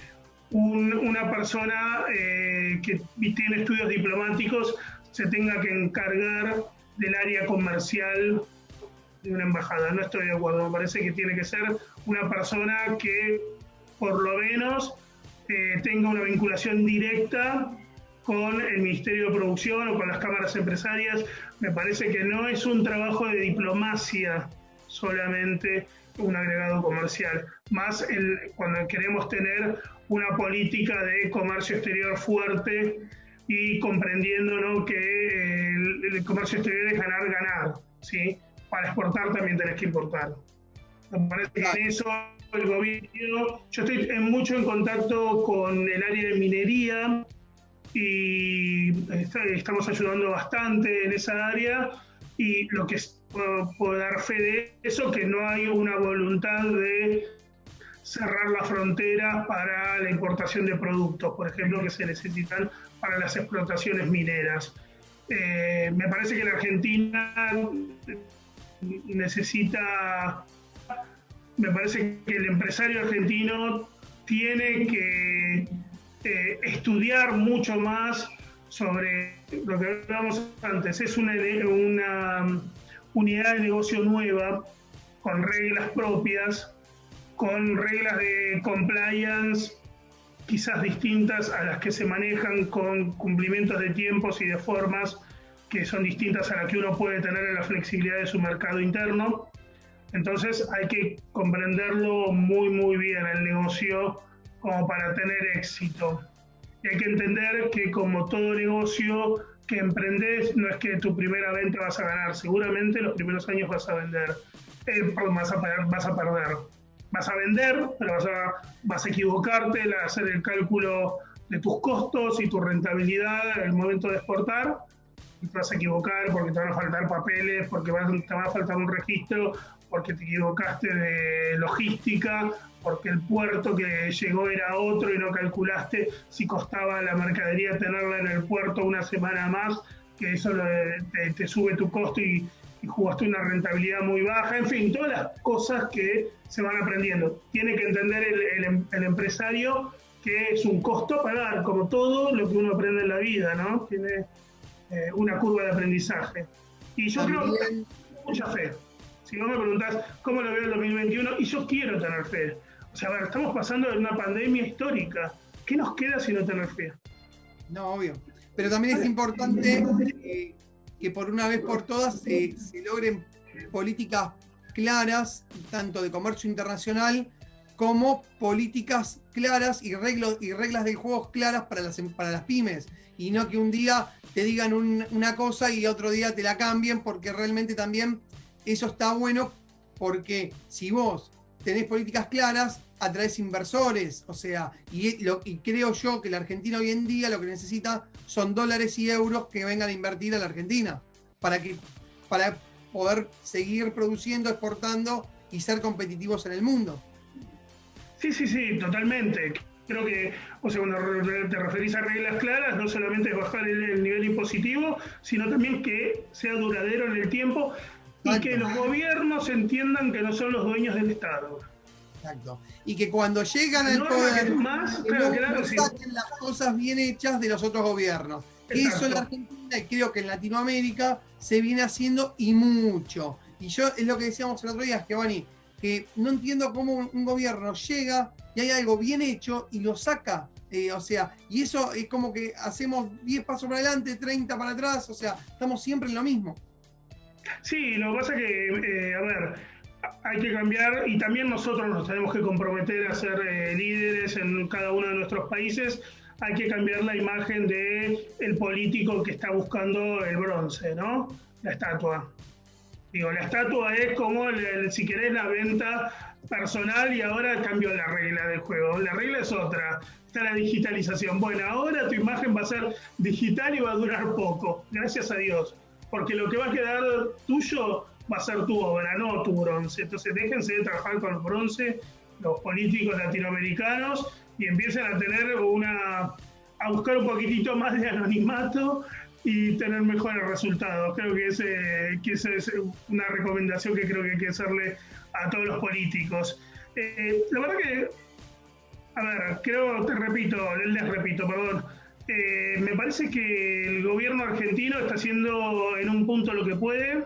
una persona que tiene estudios diplomáticos se tenga que encargar del área comercial de una embajada. No estoy de acuerdo. Me parece que tiene que ser una persona que por lo menos tenga una vinculación directa con el Ministerio de Producción o con las cámaras empresarias. Me parece que no es un trabajo de diplomacia solamente un agregado comercial, más cuando queremos tener una política de comercio exterior fuerte y comprendiendo, ¿no?, que el comercio exterior es ganar, ¿sí? Para exportar también tenés que importar. Me parece que en eso el gobierno... Yo estoy mucho en contacto con el área de minería y estamos ayudando bastante en esa área, y lo que puedo dar fe de eso, que no hay una voluntad de cerrar las fronteras para la importación de productos, por ejemplo, que se necesitan para las explotaciones mineras. Me parece que la Argentina me parece que el empresario argentino tiene que estudiar mucho más sobre lo que hablábamos antes. Es una unidad de negocio nueva, con reglas propias, con reglas de compliance quizás distintas a las que se manejan, con cumplimientos de tiempos y de formas que son distintas a las que uno puede tener en la flexibilidad de su mercado interno. Entonces hay que comprenderlo muy bien el negocio como para tener éxito. Y hay que entender que, como todo negocio que emprendés, no es que tu primera venta vas a ganar. Seguramente los primeros años vas a vender, vas a perder. Vas a vender, pero vas a equivocarte al hacer el cálculo de tus costos y tu rentabilidad en el momento de exportar. Y te vas a equivocar porque te van a faltar papeles, porque te va a faltar un registro, porque te equivocaste de logística, porque el puerto que llegó era otro y no calculaste si costaba la mercadería tenerla en el puerto una semana más, que eso te sube tu costo y jugaste una rentabilidad muy baja. En fin, todas las cosas que se van aprendiendo. Tiene que entender el empresario que es un costo a pagar, como todo lo que uno aprende en la vida, ¿no? Tiene una curva de aprendizaje. Y yo creo que tengo mucha fe. Si vos me preguntás cómo lo veo el 2021, y yo quiero tener fe. O sea, a ver, estamos pasando de una pandemia histórica. ¿Qué nos queda si no tener fe? No, obvio. Pero también es importante que por una vez por todas se logren políticas claras, tanto de comercio internacional como políticas claras y reglas de juego claras para las pymes. Y no que un día te digan una cosa y otro día te la cambien, porque realmente también eso está bueno, porque si vos tenés políticas claras, atraes inversores. O sea, y creo yo que la Argentina hoy en día lo que necesita son dólares y euros que vengan a invertir a la Argentina para poder seguir produciendo, exportando y ser competitivos en el mundo. Sí, totalmente. Creo que, o sea, cuando te referís a reglas claras, no solamente es bajar el nivel impositivo, sino también que sea duradero en el tiempo y que los gobiernos entiendan que no son los dueños del Estado. Exacto. Y que cuando llegan al poder, claro, saquen las cosas bien hechas de los otros gobiernos. Exacto. Eso en la Argentina, y creo que en Latinoamérica, se viene haciendo y mucho. Y yo, es lo que decíamos el otro día, Giovanni, que no entiendo cómo un gobierno llega y hay algo bien hecho y lo saca. O sea, y eso es como que hacemos 10 pasos para adelante, 30 para atrás, o sea, estamos siempre en lo mismo. Sí, lo que pasa es que, a ver, hay que cambiar y también nosotros nos tenemos que comprometer a ser líderes en cada uno de nuestros países. Hay que cambiar la imagen de el político que está buscando el bronce, ¿no? La estatua. Digo, la estatua es como, si querés, la venta personal y ahora cambio la regla del juego. La regla es otra. Está la digitalización. Bueno, ahora tu imagen va a ser digital y va a durar poco. Gracias a Dios. Porque lo que va a quedar tuyo va a ser tu obra, no tu bronce. Entonces déjense de trabajar con el bronce, los políticos latinoamericanos, y empiecen a tener a buscar un poquitito más de anonimato y tener mejores resultados. Creo que esa es una recomendación que creo que hay que hacerle a todos los políticos. La verdad que, a ver, les repito, perdón. Me parece que el gobierno argentino está haciendo en un punto lo que puede.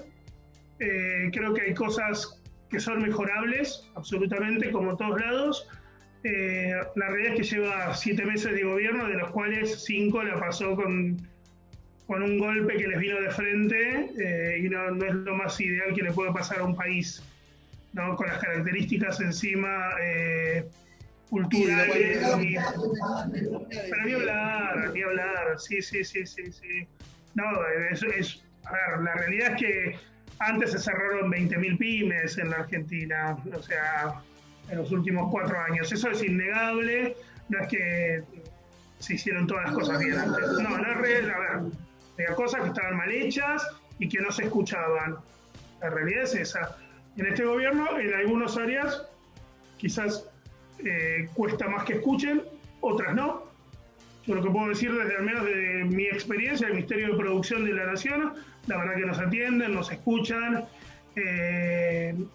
Creo que hay cosas que son mejorables, absolutamente, como en todos lados. La realidad es que lleva 7 meses de gobierno, de los cuales 5 la pasó con un golpe que les vino de frente, y no es lo más ideal que le puede pasar a un país, ¿no? Con las características encima culturales. Pero ni hablar, sí. No, a ver, la realidad es que antes se cerraron 20.000 pymes en la Argentina, o sea, en los últimos 4 años. Eso es innegable, no es que se hicieron todas las cosas bien antes. No es real, a ver, había cosas que estaban mal hechas y que no se escuchaban. La realidad es esa. En este gobierno, en algunas áreas, quizás cuesta más que escuchen, otras no. Yo lo que puedo decir desde al menos de mi experiencia, el Ministerio de Producción de la Nación, la verdad que nos atienden, nos escuchan,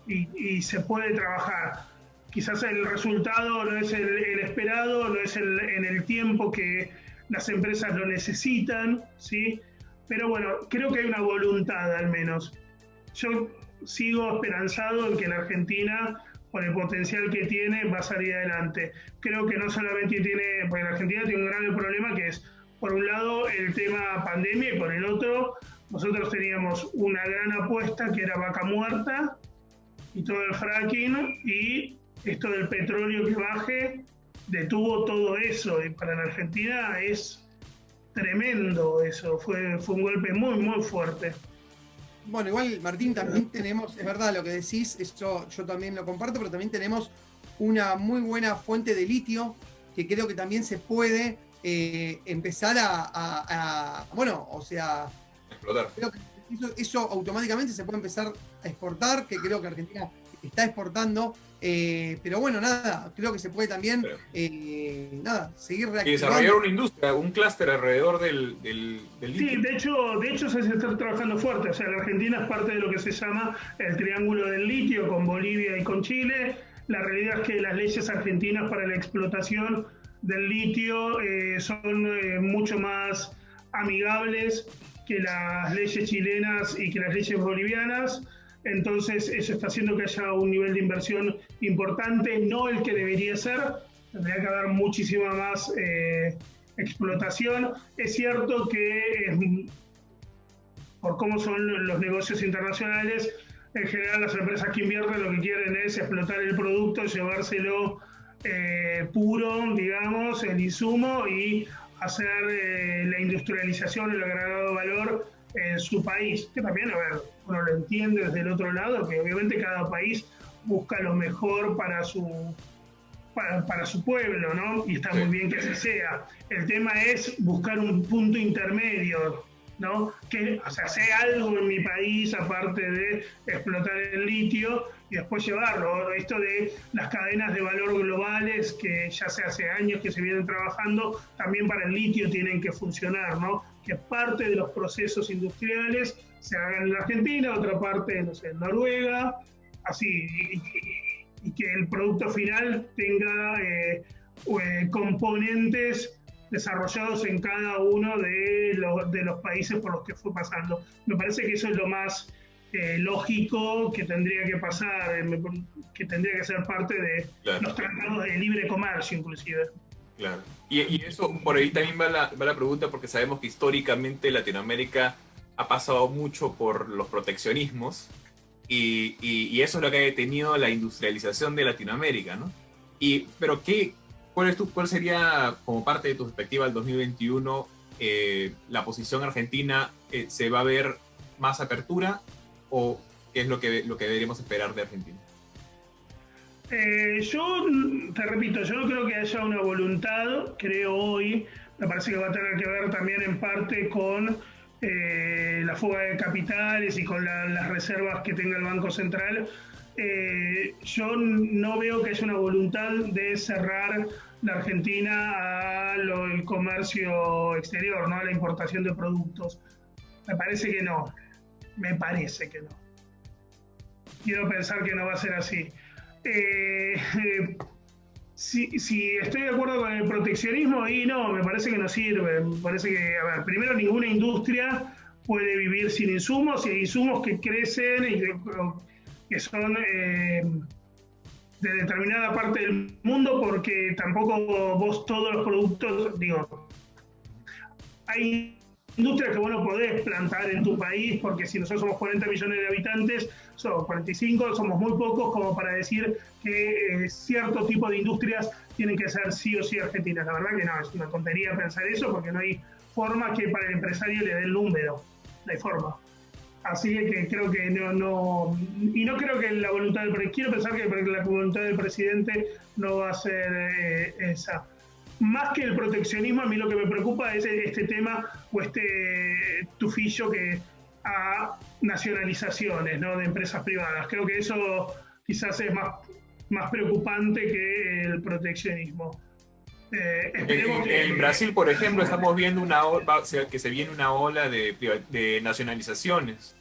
y se puede trabajar. Quizás el resultado no es el esperado, no es en el tiempo que las empresas lo necesitan, ¿sí? Pero bueno, creo que hay una voluntad al menos. Yo sigo esperanzado en que la Argentina, con el potencial que tiene, va a salir adelante. Creo que no solamente porque la Argentina tiene un grave problema que es, por un lado, el tema pandemia y por el otro, nosotros teníamos una gran apuesta que era vaca muerta y todo el fracking, y esto del petróleo que baje detuvo todo eso, y para la Argentina es tremendo eso, fue un golpe muy, muy fuerte. Bueno, igual, Martín, también tenemos, es verdad lo que decís, eso yo también lo comparto, pero también tenemos una muy buena fuente de litio, que creo que también se puede empezar bueno, o sea, explotar. Creo que eso automáticamente se puede empezar a exportar, que creo que Argentina está exportando, pero bueno, nada, creo que se puede también seguir reactivando. Y desarrollar una industria, un clúster alrededor del litio. Sí, de hecho se está trabajando fuerte. O sea, la Argentina es parte de lo que se llama el triángulo del litio con Bolivia y con Chile. La realidad es que las leyes argentinas para la explotación del litio son mucho más amigables que las leyes chilenas y que las leyes bolivianas. Entonces eso está haciendo que haya un nivel de inversión importante, no el que debería ser. Tendría que haber muchísima más explotación. Es cierto que por cómo son los negocios internacionales, en general las empresas que invierten lo que quieren es explotar el producto, llevárselo puro, digamos, el insumo, y hacer la industrialización, el agregado valor en su país. Que también, a ver, uno lo entiende desde el otro lado, que obviamente cada país busca lo mejor para su pueblo, ¿no? Y está muy bien que así sea. El tema es buscar un punto intermedio, ¿no? Que, o sea, sea algo en mi país, aparte de explotar el litio, y después llevarlo. Esto de las cadenas de valor globales, que ya se hace años que se vienen trabajando, también para el litio tienen que funcionar, ¿no? Que parte de los procesos industriales se hagan en la Argentina, otra parte, no sé, en Noruega, así, y que el producto final tenga componentes desarrollados en cada uno de los países por los que fue pasando. Me parece que eso es lo más lógico que tendría que pasar, que tendría que ser parte de los tratados de libre comercio, inclusive. Claro. Y eso, por ahí también va la pregunta, porque sabemos que históricamente Latinoamérica ha pasado mucho por los proteccionismos y eso es lo que ha detenido la industrialización de Latinoamérica, ¿no? Pero ¿cuál sería, como parte de tu perspectiva del 2021, la posición argentina? ¿Se va a ver más apertura o qué es lo que deberíamos esperar de Argentina? Yo te repito, yo no creo que haya una voluntad, creo hoy, me parece que va a tener que ver también en parte con la fuga de capitales y con las reservas que tenga el Banco Central. Yo no veo que haya una voluntad de cerrar la Argentina al comercio exterior, ¿no? A la importación de productos. Me parece que no. Quiero pensar que no va a ser así. Si estoy de acuerdo con el proteccionismo, ahí no, me parece que no sirve. Me parece que, a ver, primero, ninguna industria puede vivir sin insumos, y hay insumos que crecen y que son de determinada parte del mundo, porque tampoco vos todos los productos, digo, hay industrias que vos no podés plantar en tu país, porque si nosotros somos 40 millones de habitantes, somos 45, somos muy pocos como para decir que cierto tipo de industrias tienen que ser sí o sí argentinas. La verdad que no, es una tontería pensar eso, porque no hay forma que para el empresario le dé el número, no hay forma. Así que creo que no, y no creo que la voluntad quiero pensar que la voluntad del presidente no va a ser esa. Más que el proteccionismo, a mí lo que me preocupa es este tema o este tufillo a nacionalizaciones, ¿no? De empresas privadas. Creo que eso quizás es más preocupante que el proteccionismo. En Brasil, por ejemplo, estamos viendo que se viene una ola de nacionalizaciones.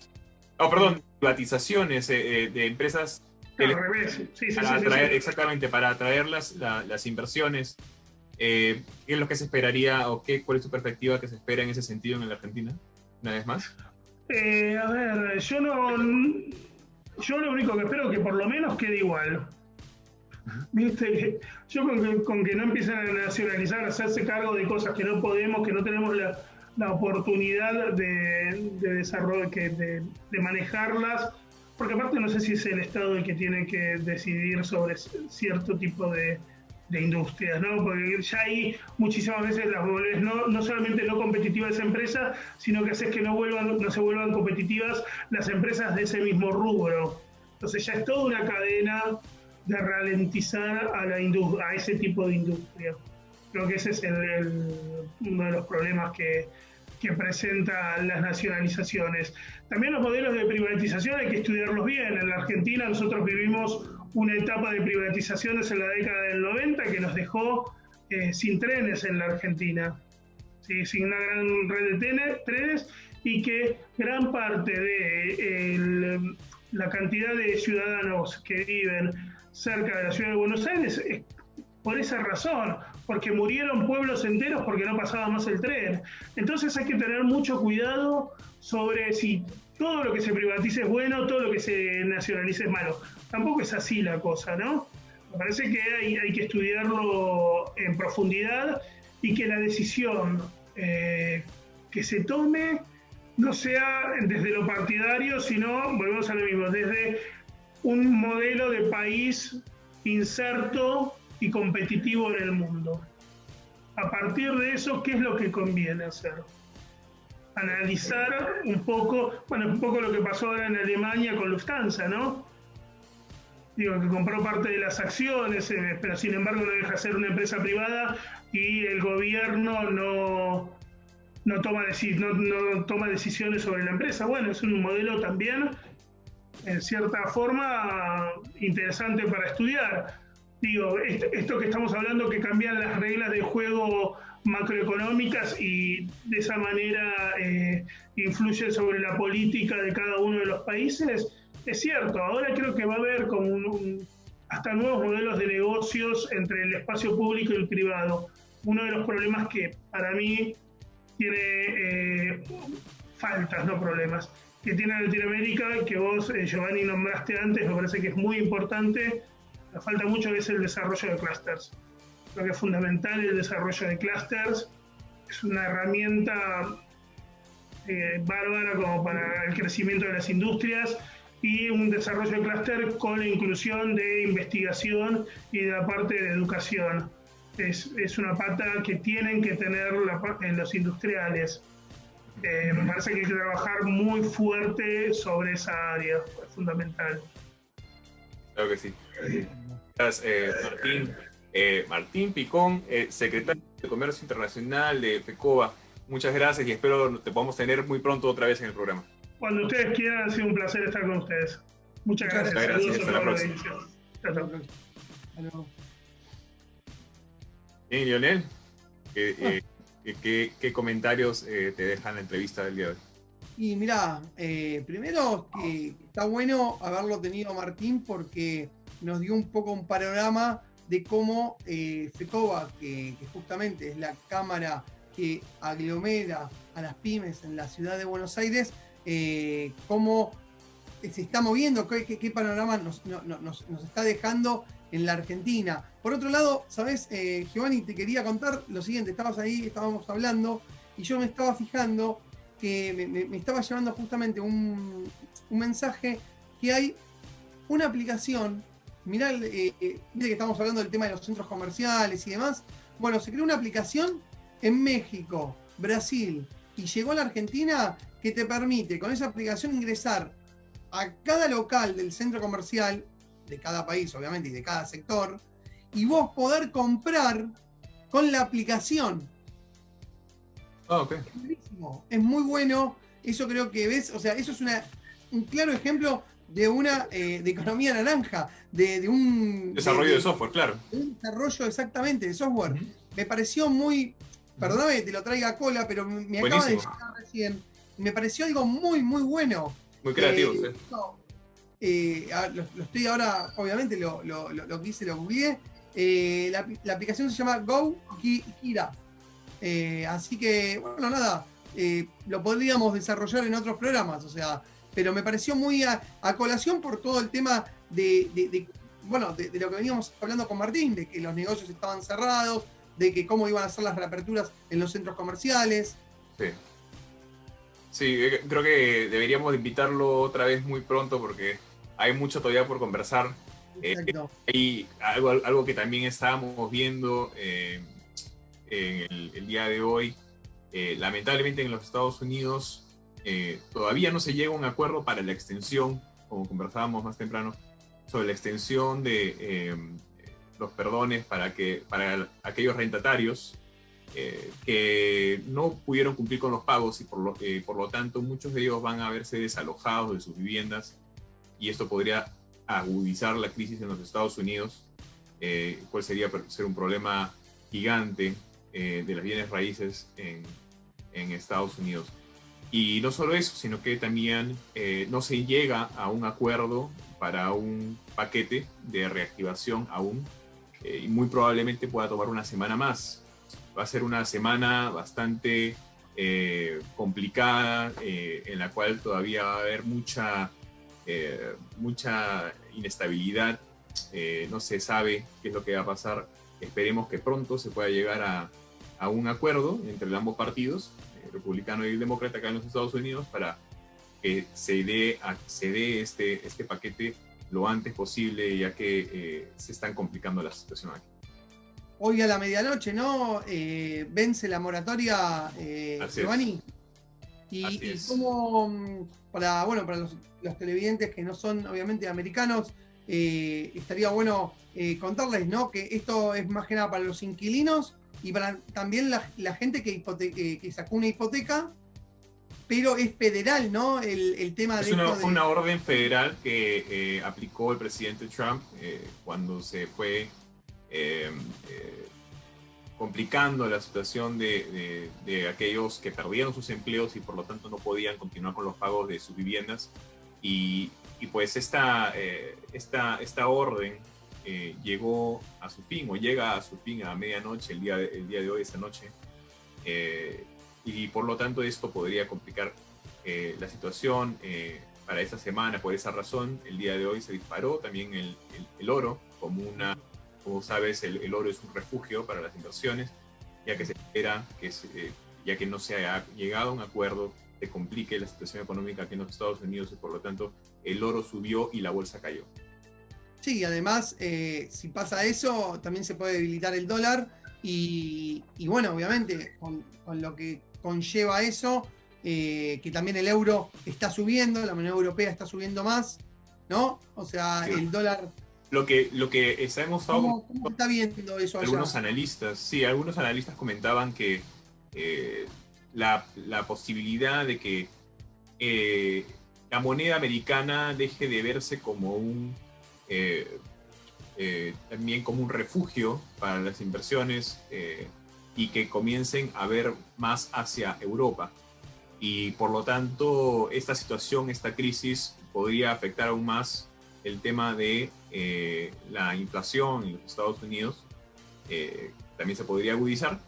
Privatizaciones de empresas. Al revés. Sí. Exactamente, para atraer las inversiones. ¿Qué es lo que se esperaría o cuál es tu perspectiva que se espera en ese sentido en la Argentina? Una vez más. A ver, yo lo único que espero es que por lo menos quede igual. ¿Viste? Yo con que no empiecen a nacionalizar, a hacerse cargo de cosas que no podemos, que no tenemos la oportunidad de desarrollo, de manejarlas, porque aparte no sé si es el Estado el que tiene que decidir sobre cierto tipo de industrias, ¿no? Porque ya ahí muchísimas veces las volvés no solamente no competitivas esa empresa, sino que haces que no se vuelvan competitivas las empresas de ese mismo rubro. Entonces ya es toda una cadena de ralentizar a ese tipo de industria. Creo que ese es uno de los problemas que presentan las nacionalizaciones. También los modelos de privatización hay que estudiarlos bien. En la Argentina nosotros vivimos una etapa de privatizaciones en la década del 90 que nos dejó sin trenes en la Argentina, ¿sí? Sin una gran red de trenes, y que gran parte de la cantidad de ciudadanos que viven cerca de la ciudad de Buenos Aires es por esa razón, porque murieron pueblos enteros porque no pasaba más el tren. Entonces hay que tener mucho cuidado sobre si todo lo que se privatice es bueno, todo lo que se nacionalice es malo. Tampoco es así la cosa, ¿no? Me parece que hay que estudiarlo en profundidad, y que la decisión que se tome no sea desde lo partidario, sino, volvemos a lo mismo, desde un modelo de país inserto y competitivo en el mundo. A partir de eso, ¿qué es lo que conviene hacer? Analizar un poco lo que pasó ahora en Alemania con Lufthansa, ¿no? Digo, que compró parte de las acciones, pero sin embargo no deja de ser una empresa privada, y el gobierno no toma decisiones sobre la empresa. Bueno, es un modelo también en cierta forma, interesante para estudiar. Digo, esto que estamos hablando, que cambian las reglas de juego macroeconómicas y de esa manera influye sobre la política de cada uno de los países, es cierto. Ahora creo que va a haber como hasta nuevos modelos de negocios entre el espacio público y el privado. Uno de los problemas que para mí tiene faltas, no problemas, que tiene Latinoamérica, que vos, Giovanni, nombraste antes, me parece que es muy importante. La falta mucho es el desarrollo de clústeres. Creo que es fundamental el desarrollo de clústeres. Es una herramienta bárbara como para el crecimiento de las industrias, y un desarrollo de clúster con la inclusión de investigación y de la parte de educación. Es una pata que tienen que tener los industriales. Me parece que hay que trabajar muy fuerte sobre esa área, es fundamental. Claro que sí. Gracias, Martín. Martín Picón, secretario de Comercio Internacional de FECOBA. Muchas gracias y espero te podamos tener muy pronto otra vez en el programa. Cuando ustedes quieran, ha sido un placer estar con ustedes. Muchas gracias. Gracias. Hasta la próxima. Bien, Lionel, ¿qué comentarios te dejan la entrevista del día de hoy? Y mirá, primero que está bueno haberlo tenido a Martín porque nos dio un poco un panorama de cómo FECOBA, que justamente es la cámara que aglomera a las pymes en la ciudad de Buenos Aires, cómo se está moviendo, qué panorama nos está dejando en la Argentina. Por otro lado, ¿sabés, Giovanni? Te quería contar lo siguiente. Estabas ahí, estábamos hablando, y yo me estaba fijando que me estaba llevando justamente un mensaje que hay una aplicación. Mirá, que estamos hablando del tema de los centros comerciales y demás. Bueno, se creó una aplicación en México, Brasil, y llegó a la Argentina, que te permite con esa aplicación ingresar a cada local del centro comercial, de cada país obviamente y de cada sector, y vos poder comprar con la aplicación. Ok. Es buenísimo, es muy bueno. Eso creo que ves, o sea, eso es un claro ejemplo de una de economía naranja, de un desarrollo de software, claro. De un desarrollo exactamente de software. Me pareció muy, perdóname que te lo traiga a cola, pero me acaba de llegar recién. Me pareció algo muy, muy bueno. Muy creativo, sí. Lo estoy ahora, obviamente lo quise, lo googleé. La aplicación se llama Go Gira. Así que, bueno, nada, lo podríamos desarrollar en otros programas, o sea, pero me pareció muy a colación por todo el tema de lo que veníamos hablando con Martín, de que los negocios estaban cerrados, de que cómo iban a ser las reaperturas en los centros comerciales. Sí. Sí, creo que deberíamos invitarlo otra vez muy pronto porque hay mucho todavía por conversar. Hay algo que también estábamos viendo en el día de hoy. Lamentablemente en los Estados Unidos todavía no se llega a un acuerdo para la extensión, como conversábamos más temprano, sobre la extensión de los perdones para aquellos rentatarios que no pudieron cumplir con los pagos y por lo tanto muchos de ellos van a verse desalojados de sus viviendas, y esto podría agudizar la crisis en los Estados Unidos, cual sería ser un problema gigante de las bienes raíces en Estados Unidos. Y no solo eso, sino que también no se llega a un acuerdo para un paquete de reactivación aún, y muy probablemente pueda tomar una semana más. Va a ser una semana bastante complicada, en la cual todavía va a haber mucha inestabilidad. No se sabe qué es lo que va a pasar. Esperemos que pronto se pueda llegar a un acuerdo entre ambos partidos, republicano y demócrata, acá en los Estados Unidos, para que se dé este paquete lo antes posible, ya que se están complicando la situación aquí. Hoy a la medianoche, ¿no? Vence la moratoria, Giovanni. Y como para los televidentes que no son obviamente americanos, estaría bueno contarles, ¿no? Que esto es más que nada para los inquilinos y para también la gente que sacó una hipoteca pero es federal, ¿no? El tema de Fue una orden federal que aplicó el presidente Trump cuando se fue complicando la situación de aquellos que perdieron sus empleos y por lo tanto no podían continuar con los pagos de sus viviendas. Y pues esta orden llegó a su fin, o llega a su fin a medianoche, el día de hoy, esta noche. Y por lo tanto esto podría complicar la situación para esta semana. Por esa razón, el día de hoy se disparó también el oro como sabes, el oro es un refugio para las inversiones, ya que se espera que ya que no se haya llegado a un acuerdo, se complique la situación económica aquí en los Estados Unidos y por lo tanto el oro subió y la bolsa cayó. Sí, además, si pasa eso, también se puede debilitar el dólar y bueno, obviamente, con lo que conlleva eso, que también el euro está subiendo, la moneda europea está subiendo más, ¿no? O sea, sí. El dólar... Lo que hemos estado... ¿Cómo está viendo eso allá? Algunos analistas comentaban que la posibilidad de que la moneda americana deje de verse como también como un refugio para las inversiones y que comiencen a ver más hacia Europa. Y por lo tanto, esta situación, esta crisis, podría afectar aún más el tema de la inflación en los Estados Unidos. También se podría agudizar,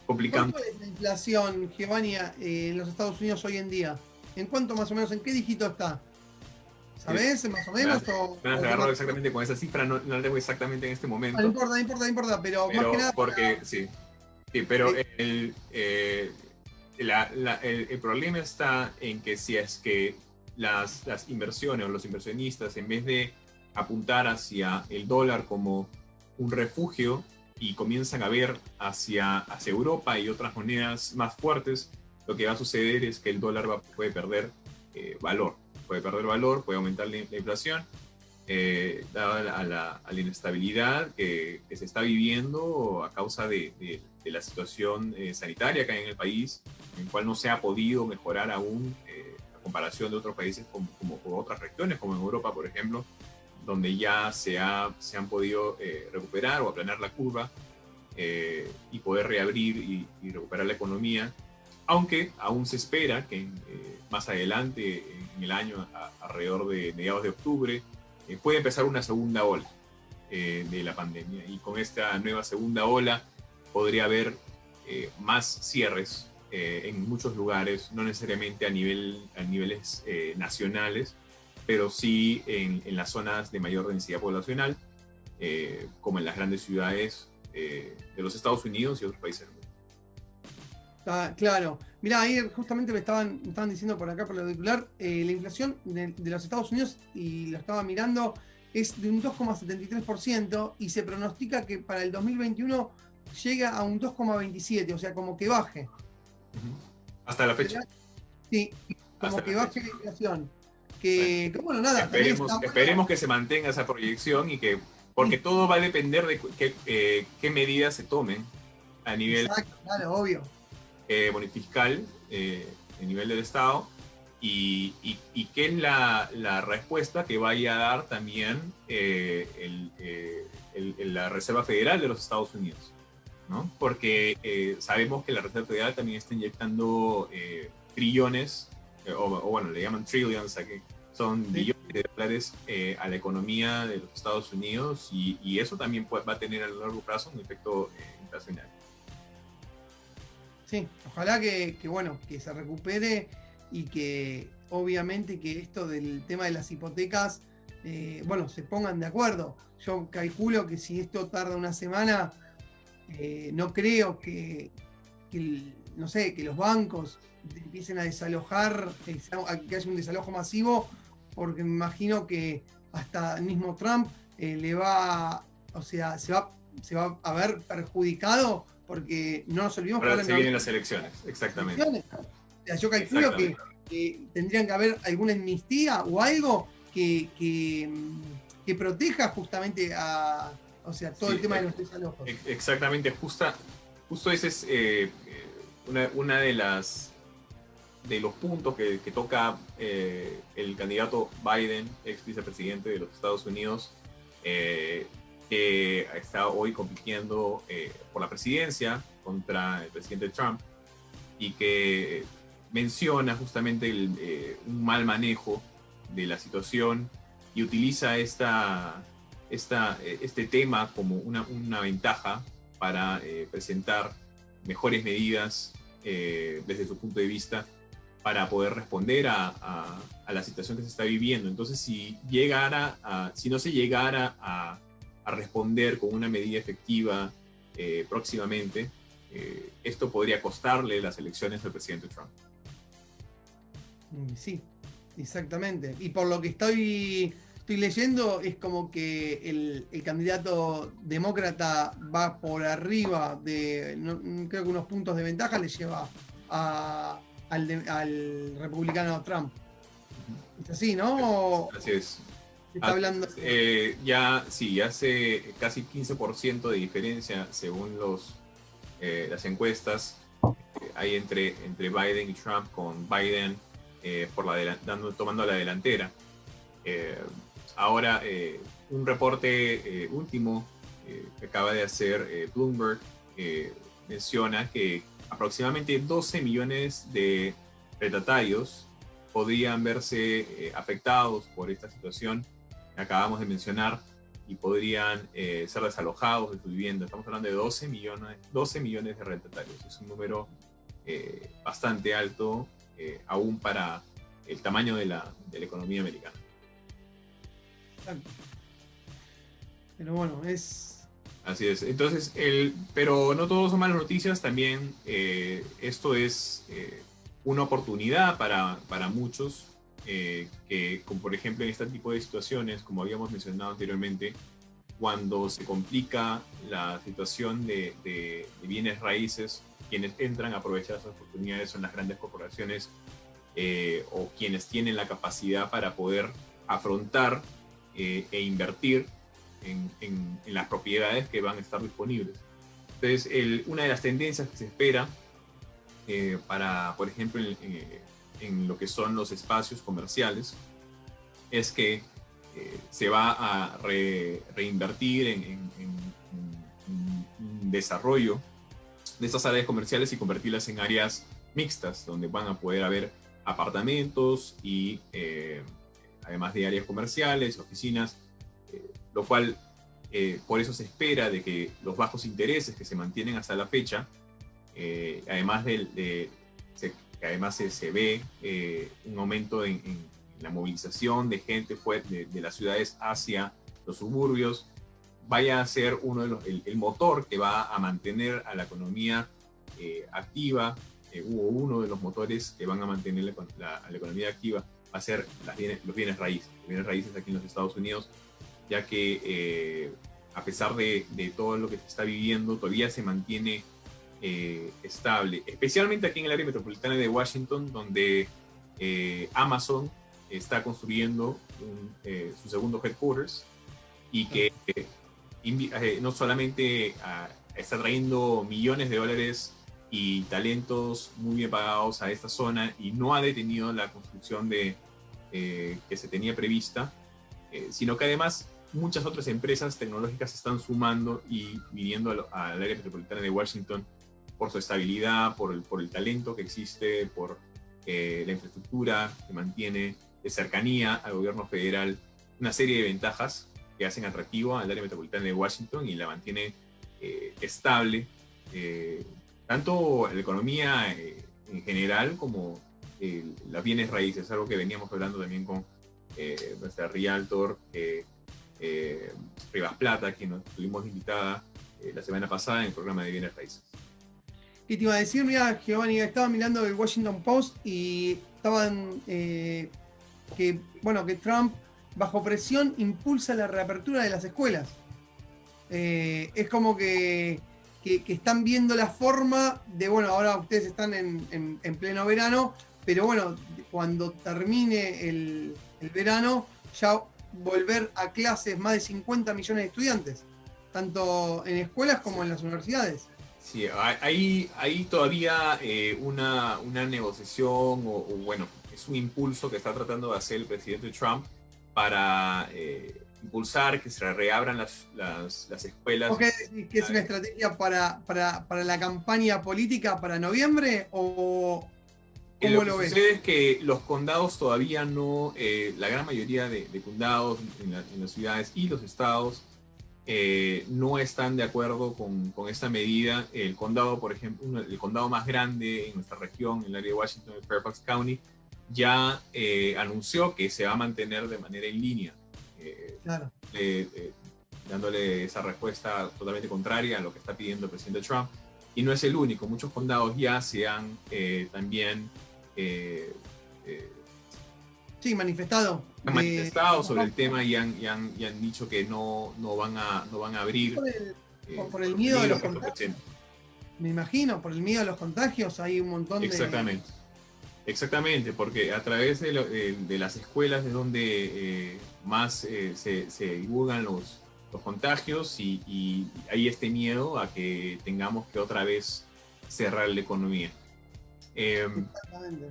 complicando. ¿Cuánto es la inflación, Giovanni, en los Estados Unidos hoy en día? ¿En cuánto más o menos? ¿En qué dígito está? ¿Sabés más o menos? Me has agarrado exactamente con esa cifra, no la tengo exactamente en este momento. No importa, pero más que nada... Porque, sí, pero el problema está en que si es que las inversiones o los inversionistas, en vez de apuntar hacia el dólar como un refugio y comienzan a ver hacia Europa y otras monedas más fuertes, lo que va a suceder es que el dólar puede perder valor. Puede aumentar la inflación, dada a la inestabilidad que se está viviendo a causa de la situación sanitaria que hay en el país, en el cual no se ha podido mejorar aún comparación de otros países como otras regiones, como en Europa, por ejemplo, donde ya se han podido recuperar o aplanar la curva y poder reabrir y recuperar la economía, aunque aún se espera que más adelante, en el año, alrededor de mediados de octubre, puede empezar una segunda ola de la pandemia. Y con esta nueva segunda ola podría haber más cierres en muchos lugares, no necesariamente a niveles nacionales, pero sí en las zonas de mayor densidad poblacional, como en las grandes ciudades de los Estados Unidos y otros países del mundo. Claro. Mirá, ahí justamente me estaban diciendo por acá, por el auricular, la inflación de los Estados Unidos, y lo estaba mirando, es de un 2,73% y se pronostica que para el 2021 llega a un 2,27%, o sea, como que baje. Hasta la fecha. Sí, como que baje la inflación. Que bueno, nada. Esperemos que se mantenga esa proyección y que, porque todo va a depender de qué medidas se tomen a nivel... Exacto, claro, obvio. Fiscal, a nivel del Estado, y qué es la respuesta que vaya a dar también la Reserva Federal de los Estados Unidos, ¿no? Porque sabemos que la Reserva Federal también está inyectando trillones, o bueno, le llaman trillions, que son billones de dólares a la economía de los Estados Unidos, y eso también va a tener a largo plazo un efecto inflacionario. Sí, ojalá que se recupere y que obviamente que esto del tema de las hipotecas, se pongan de acuerdo. Yo calculo que si esto tarda una semana, no creo que los bancos empiecen a desalojar, que haya un desalojo masivo, porque me imagino que hasta el mismo Trump se va a ver perjudicado, porque no nos olvidemos que ahora se vienen las elecciones, exactamente. O sea, yo calculo que tendrían que haber alguna amnistía o algo que proteja justamente todo el tema de los desalojos. Exactamente, justo ese es una de las de los puntos que toca el candidato Biden, ex vicepresidente de los Estados Unidos, que está hoy compitiendo por la presidencia contra el presidente Trump, y que menciona justamente un mal manejo de la situación y utiliza este tema como una ventaja para presentar mejores medidas desde su punto de vista para poder responder a la situación que se está viviendo. Entonces, si no se llegara a responder con una medida efectiva próximamente, esto podría costarle las elecciones al presidente Trump. Sí, exactamente. Y por lo que estoy leyendo, es como que el candidato demócrata va por arriba creo que unos puntos de ventaja le lleva al republicano Trump. ¿Es así, no? Así es. Se está hablando. Ya hace casi 15% de diferencia según las encuestas. Hay entre Biden y Trump, con Biden tomando la delantera. Ahora, un reporte último que acaba de hacer Bloomberg menciona que aproximadamente 12 millones de retardatarios podrían verse afectados por esta situación que acabamos de mencionar y podrían ser desalojados de su vivienda. Estamos hablando de 12 millones de retardatarios. Es un número bastante alto, aún para el tamaño de la economía americana. Pero bueno, es... Así es. Entonces, pero no todo son malas noticias. También esto es una oportunidad para muchos, que, como por ejemplo en este tipo de situaciones, como habíamos mencionado anteriormente, cuando se complica la situación de bienes raíces, quienes entran a aprovechar esas oportunidades son las grandes corporaciones o quienes tienen la capacidad para poder afrontar e invertir en las propiedades que van a estar disponibles. Entonces, una de las tendencias que se espera para, por ejemplo, en lo que son los espacios comerciales, es que se va a reinvertir en desarrollo de estas áreas comerciales y convertirlas en áreas mixtas, donde van a poder haber apartamentos y además de áreas comerciales, oficinas, lo cual por eso se espera de que los bajos intereses que se mantienen hasta la fecha, además se ve un aumento en la movilización de gente de las ciudades hacia los suburbios, vaya a ser el motor que va a mantener a la economía activa. Uno de los motores que van a mantener a la economía activa va a ser los bienes raíces. Los bienes raíces aquí en los Estados Unidos, ya que a pesar de todo lo que se está viviendo, todavía se mantiene estable, especialmente aquí en el área metropolitana de Washington, donde Amazon está construyendo su segundo headquarters y que no solamente está trayendo millones de dólares y talentos muy bien pagados a esta zona y no ha detenido la construcción que se tenía prevista, sino que además muchas otras empresas tecnológicas están sumando y viniendo al área metropolitana de Washington por su estabilidad, por el talento que existe, por la infraestructura que mantiene, de cercanía al gobierno federal, una serie de ventajas que hacen atractivo al área metropolitana de Washington y la mantiene estable, tanto la economía en general como los bienes raíces, algo que veníamos hablando también con nuestra realtor Rivas Plata, que nos tuvimos invitada la semana pasada en el programa de bienes raíces. ¿Qué te iba a decir? Mira, Giovanni, estaba mirando el Washington Post y estaban que Trump, bajo presión, impulsa la reapertura de las escuelas. Es como que están viendo la forma de, bueno, ahora ustedes están en pleno verano, pero bueno, cuando termine el verano, ya volver a clases más de 50 millones de estudiantes, tanto en escuelas como en las universidades. Sí, hay todavía una negociación bueno, es un impulso que está tratando de hacer el presidente Trump para impulsar que se reabran las escuelas. ¿Vos qué decís que es una estrategia para la campaña política para noviembre o cómo lo ves? Lo que sucede es que los condados todavía no, la gran mayoría de condados en las ciudades y los estados no están de acuerdo con esta medida. El condado, por ejemplo, el condado más grande en nuestra región, en el área de Washington, el Fairfax County, ya anunció que se va a mantener de manera en línea, Claro. dándole esa respuesta totalmente contraria a lo que está pidiendo el presidente Trump. Y no es el único, muchos condados ya se han también Sí, manifestado. han manifestado sobre el tema y han dicho que no van a abrir. Por el miedo de los contagios. Me imagino, por el miedo a los contagios hay un montón de... Exactamente, porque a través de las escuelas es donde más se divulgan los contagios y hay este miedo a que tengamos que otra vez cerrar la economía. Exactamente.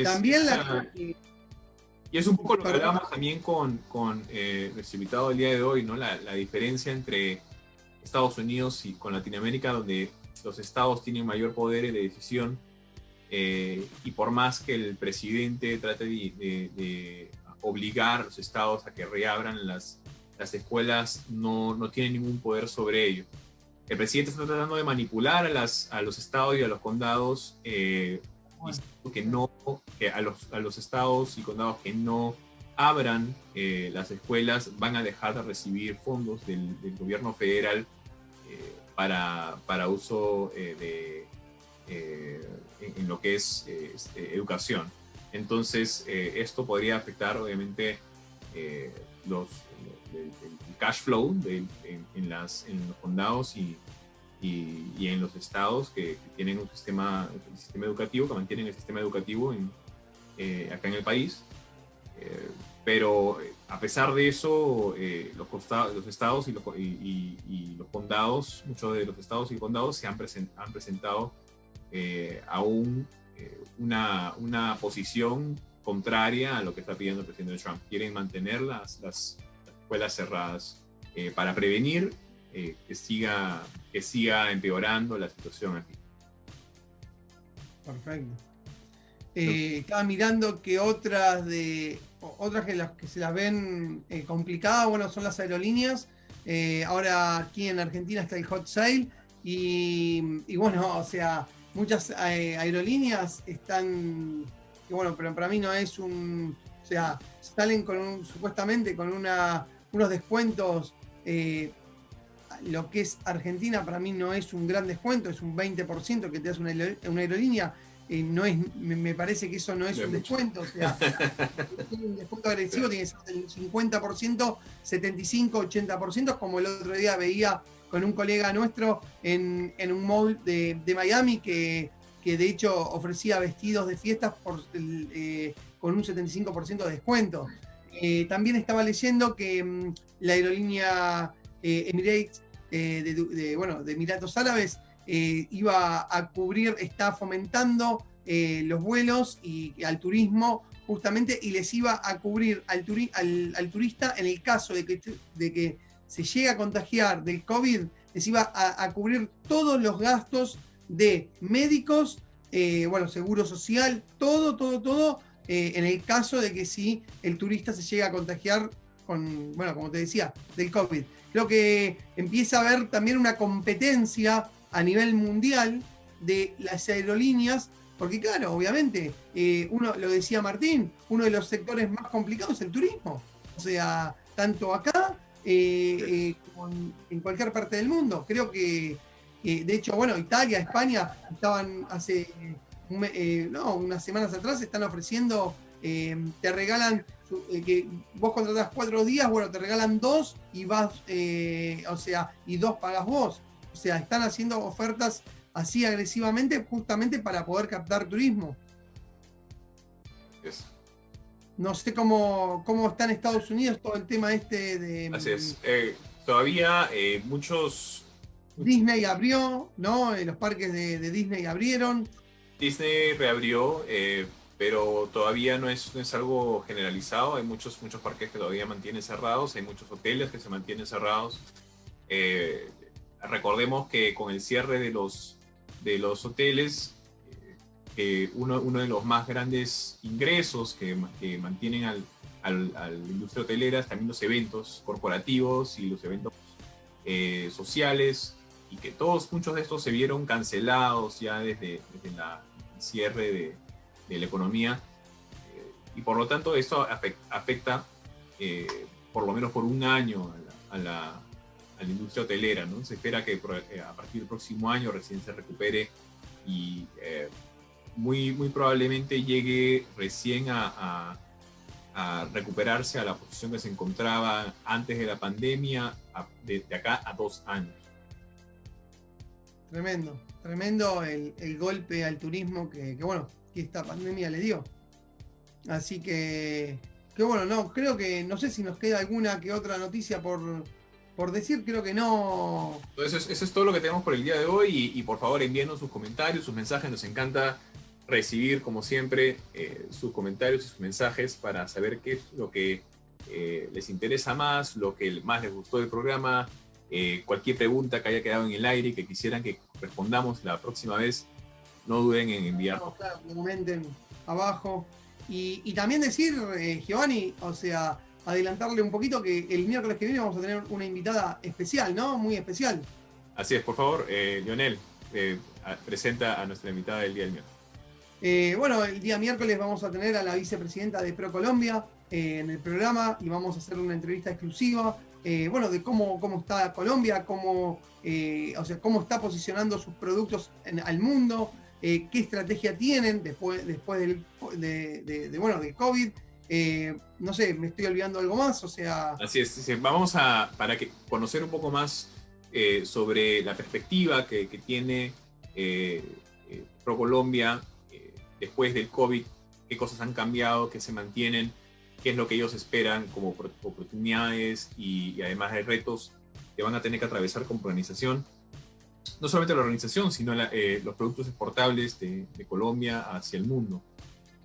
También y es un poco lo que hablamos también con nuestro invitado del día de hoy, ¿no? La diferencia entre Estados Unidos y con Latinoamérica, donde los estados tienen mayor poder de decisión y por más que el presidente trate de obligar a los estados a que reabran las escuelas, no tiene ningún poder sobre ello. El presidente está tratando de manipular a los estados y a los condados, diciendo que a los estados y condados que no abran las escuelas van a dejar de recibir fondos del gobierno federal para uso en lo que es educación. Entonces, esto podría afectar, obviamente, el cash flow en los condados y en los estados que tienen un sistema educativo, que mantienen el sistema educativo acá en el país. Pero a pesar de eso, los estados y los condados, muchos de los estados y condados se han presentado aún una posición contraria a lo que está pidiendo el presidente Trump. Quieren mantener las escuelas cerradas para prevenir que siga empeorando la situación aquí. Perfecto. Estaba mirando que otras que se las ven complicadas, bueno, son las aerolíneas. Ahora aquí en Argentina está el hot sale y bueno, o sea, muchas aerolíneas están, que bueno, pero para mí no es o sea, salen supuestamente con unos descuentos. Lo que es Argentina para mí no es un gran descuento, es un 20% que te hace una aerolínea. Me parece que eso no es un descuento, o sea, un descuento agresivo tiene que ser del 50%, 75%, 80%, como el otro día veía con un colega nuestro en un mall de Miami que de hecho ofrecía vestidos de fiestas con un 75% de descuento. También estaba leyendo que la aerolínea Emirates de Emiratos Árabes iba a cubrir, está fomentando los vuelos y al turismo justamente, y les iba a cubrir al turista en el caso de que se llegue a contagiar del COVID, les iba a cubrir todos los gastos de médicos, seguro social, todo, en el caso de que si el turista se llega a contagiar como te decía, del COVID. Creo que empieza a haber también una competencia a nivel mundial de las aerolíneas, porque claro, obviamente, lo decía Martín, uno de los sectores más complicados es el turismo. O sea, tanto acá como en cualquier parte del mundo. Creo que de hecho, Italia, España, estaban hace unas semanas atrás, están ofreciendo, te regalan, que vos contratás 4 días, te regalan 2 y vas, y 2 pagas vos. O sea, están haciendo ofertas así agresivamente justamente para poder captar turismo. Yes. No sé cómo está en Estados Unidos todo el tema de... Así es. Todavía muchos Disney abrió, ¿no? Los parques de Disney abrieron. Disney reabrió, pero todavía no es algo generalizado. Hay muchos parques que todavía mantienen cerrados, hay muchos hoteles que se mantienen cerrados. Recordemos que con el cierre de los hoteles, uno de los más grandes ingresos que mantienen a la industria hotelera es también los eventos corporativos y los eventos sociales, y que muchos de estos se vieron cancelados ya desde el cierre de la economía, y por lo tanto esto afecta por lo menos por un año a la industria hotelera, ¿no? Se espera que a partir del próximo año recién se recupere, y muy probablemente llegue recién a recuperarse a la posición que se encontraba antes de la pandemia, de acá a 2 años. Tremendo el golpe al turismo que esta pandemia le dio. Así que bueno, no sé si nos queda alguna que otra noticia por decir, creo que no. Entonces, eso es todo lo que tenemos por el día de hoy, y por favor envíenos sus comentarios, sus mensajes. Nos encanta recibir, como siempre, sus comentarios y sus mensajes para saber qué es lo que les interesa más, lo que más les gustó del programa, cualquier pregunta que haya quedado en el aire y que quisieran que respondamos la próxima vez, no duden en enviarnos. Claro, que comenten abajo. Y también decir, Giovanni, o sea, adelantarle un poquito que el miércoles que viene vamos a tener una invitada especial, ¿no? Muy especial. Así es, por favor, Lionel, presenta a nuestra invitada del día del miércoles. Bueno, el día miércoles vamos a tener a la vicepresidenta de ProColombia en el programa, y vamos a hacer una entrevista exclusiva, de cómo está Colombia, cómo está posicionando sus productos al mundo, qué estrategia tienen después del COVID. No sé, me estoy olvidando algo más, o sea. Así es, vamos para conocer un poco más sobre la perspectiva que tiene ProColombia después del COVID, qué cosas han cambiado, qué se mantienen, qué es lo que ellos esperan como oportunidades, y además hay retos que van a tener que atravesar como organización. No solamente la organización, sino los productos exportables de Colombia hacia el mundo.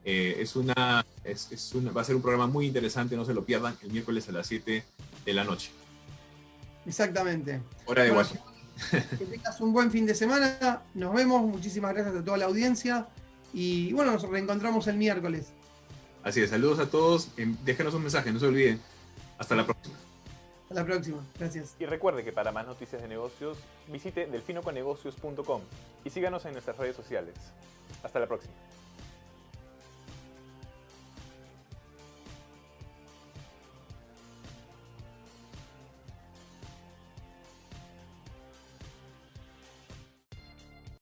Va a ser un programa muy interesante, no se lo pierdan, el miércoles a las 7 de la noche. Exactamente. Hora de Washington. Que tengas un buen fin de semana, nos vemos, muchísimas gracias a toda la audiencia, y bueno, nos reencontramos el miércoles. Así es, saludos a todos, déjenos un mensaje, no se olviden. Hasta la próxima. Hasta la próxima, gracias. Y recuerde que para más noticias de negocios, visite delfinoconegocios.com y síganos en nuestras redes sociales. Hasta la próxima.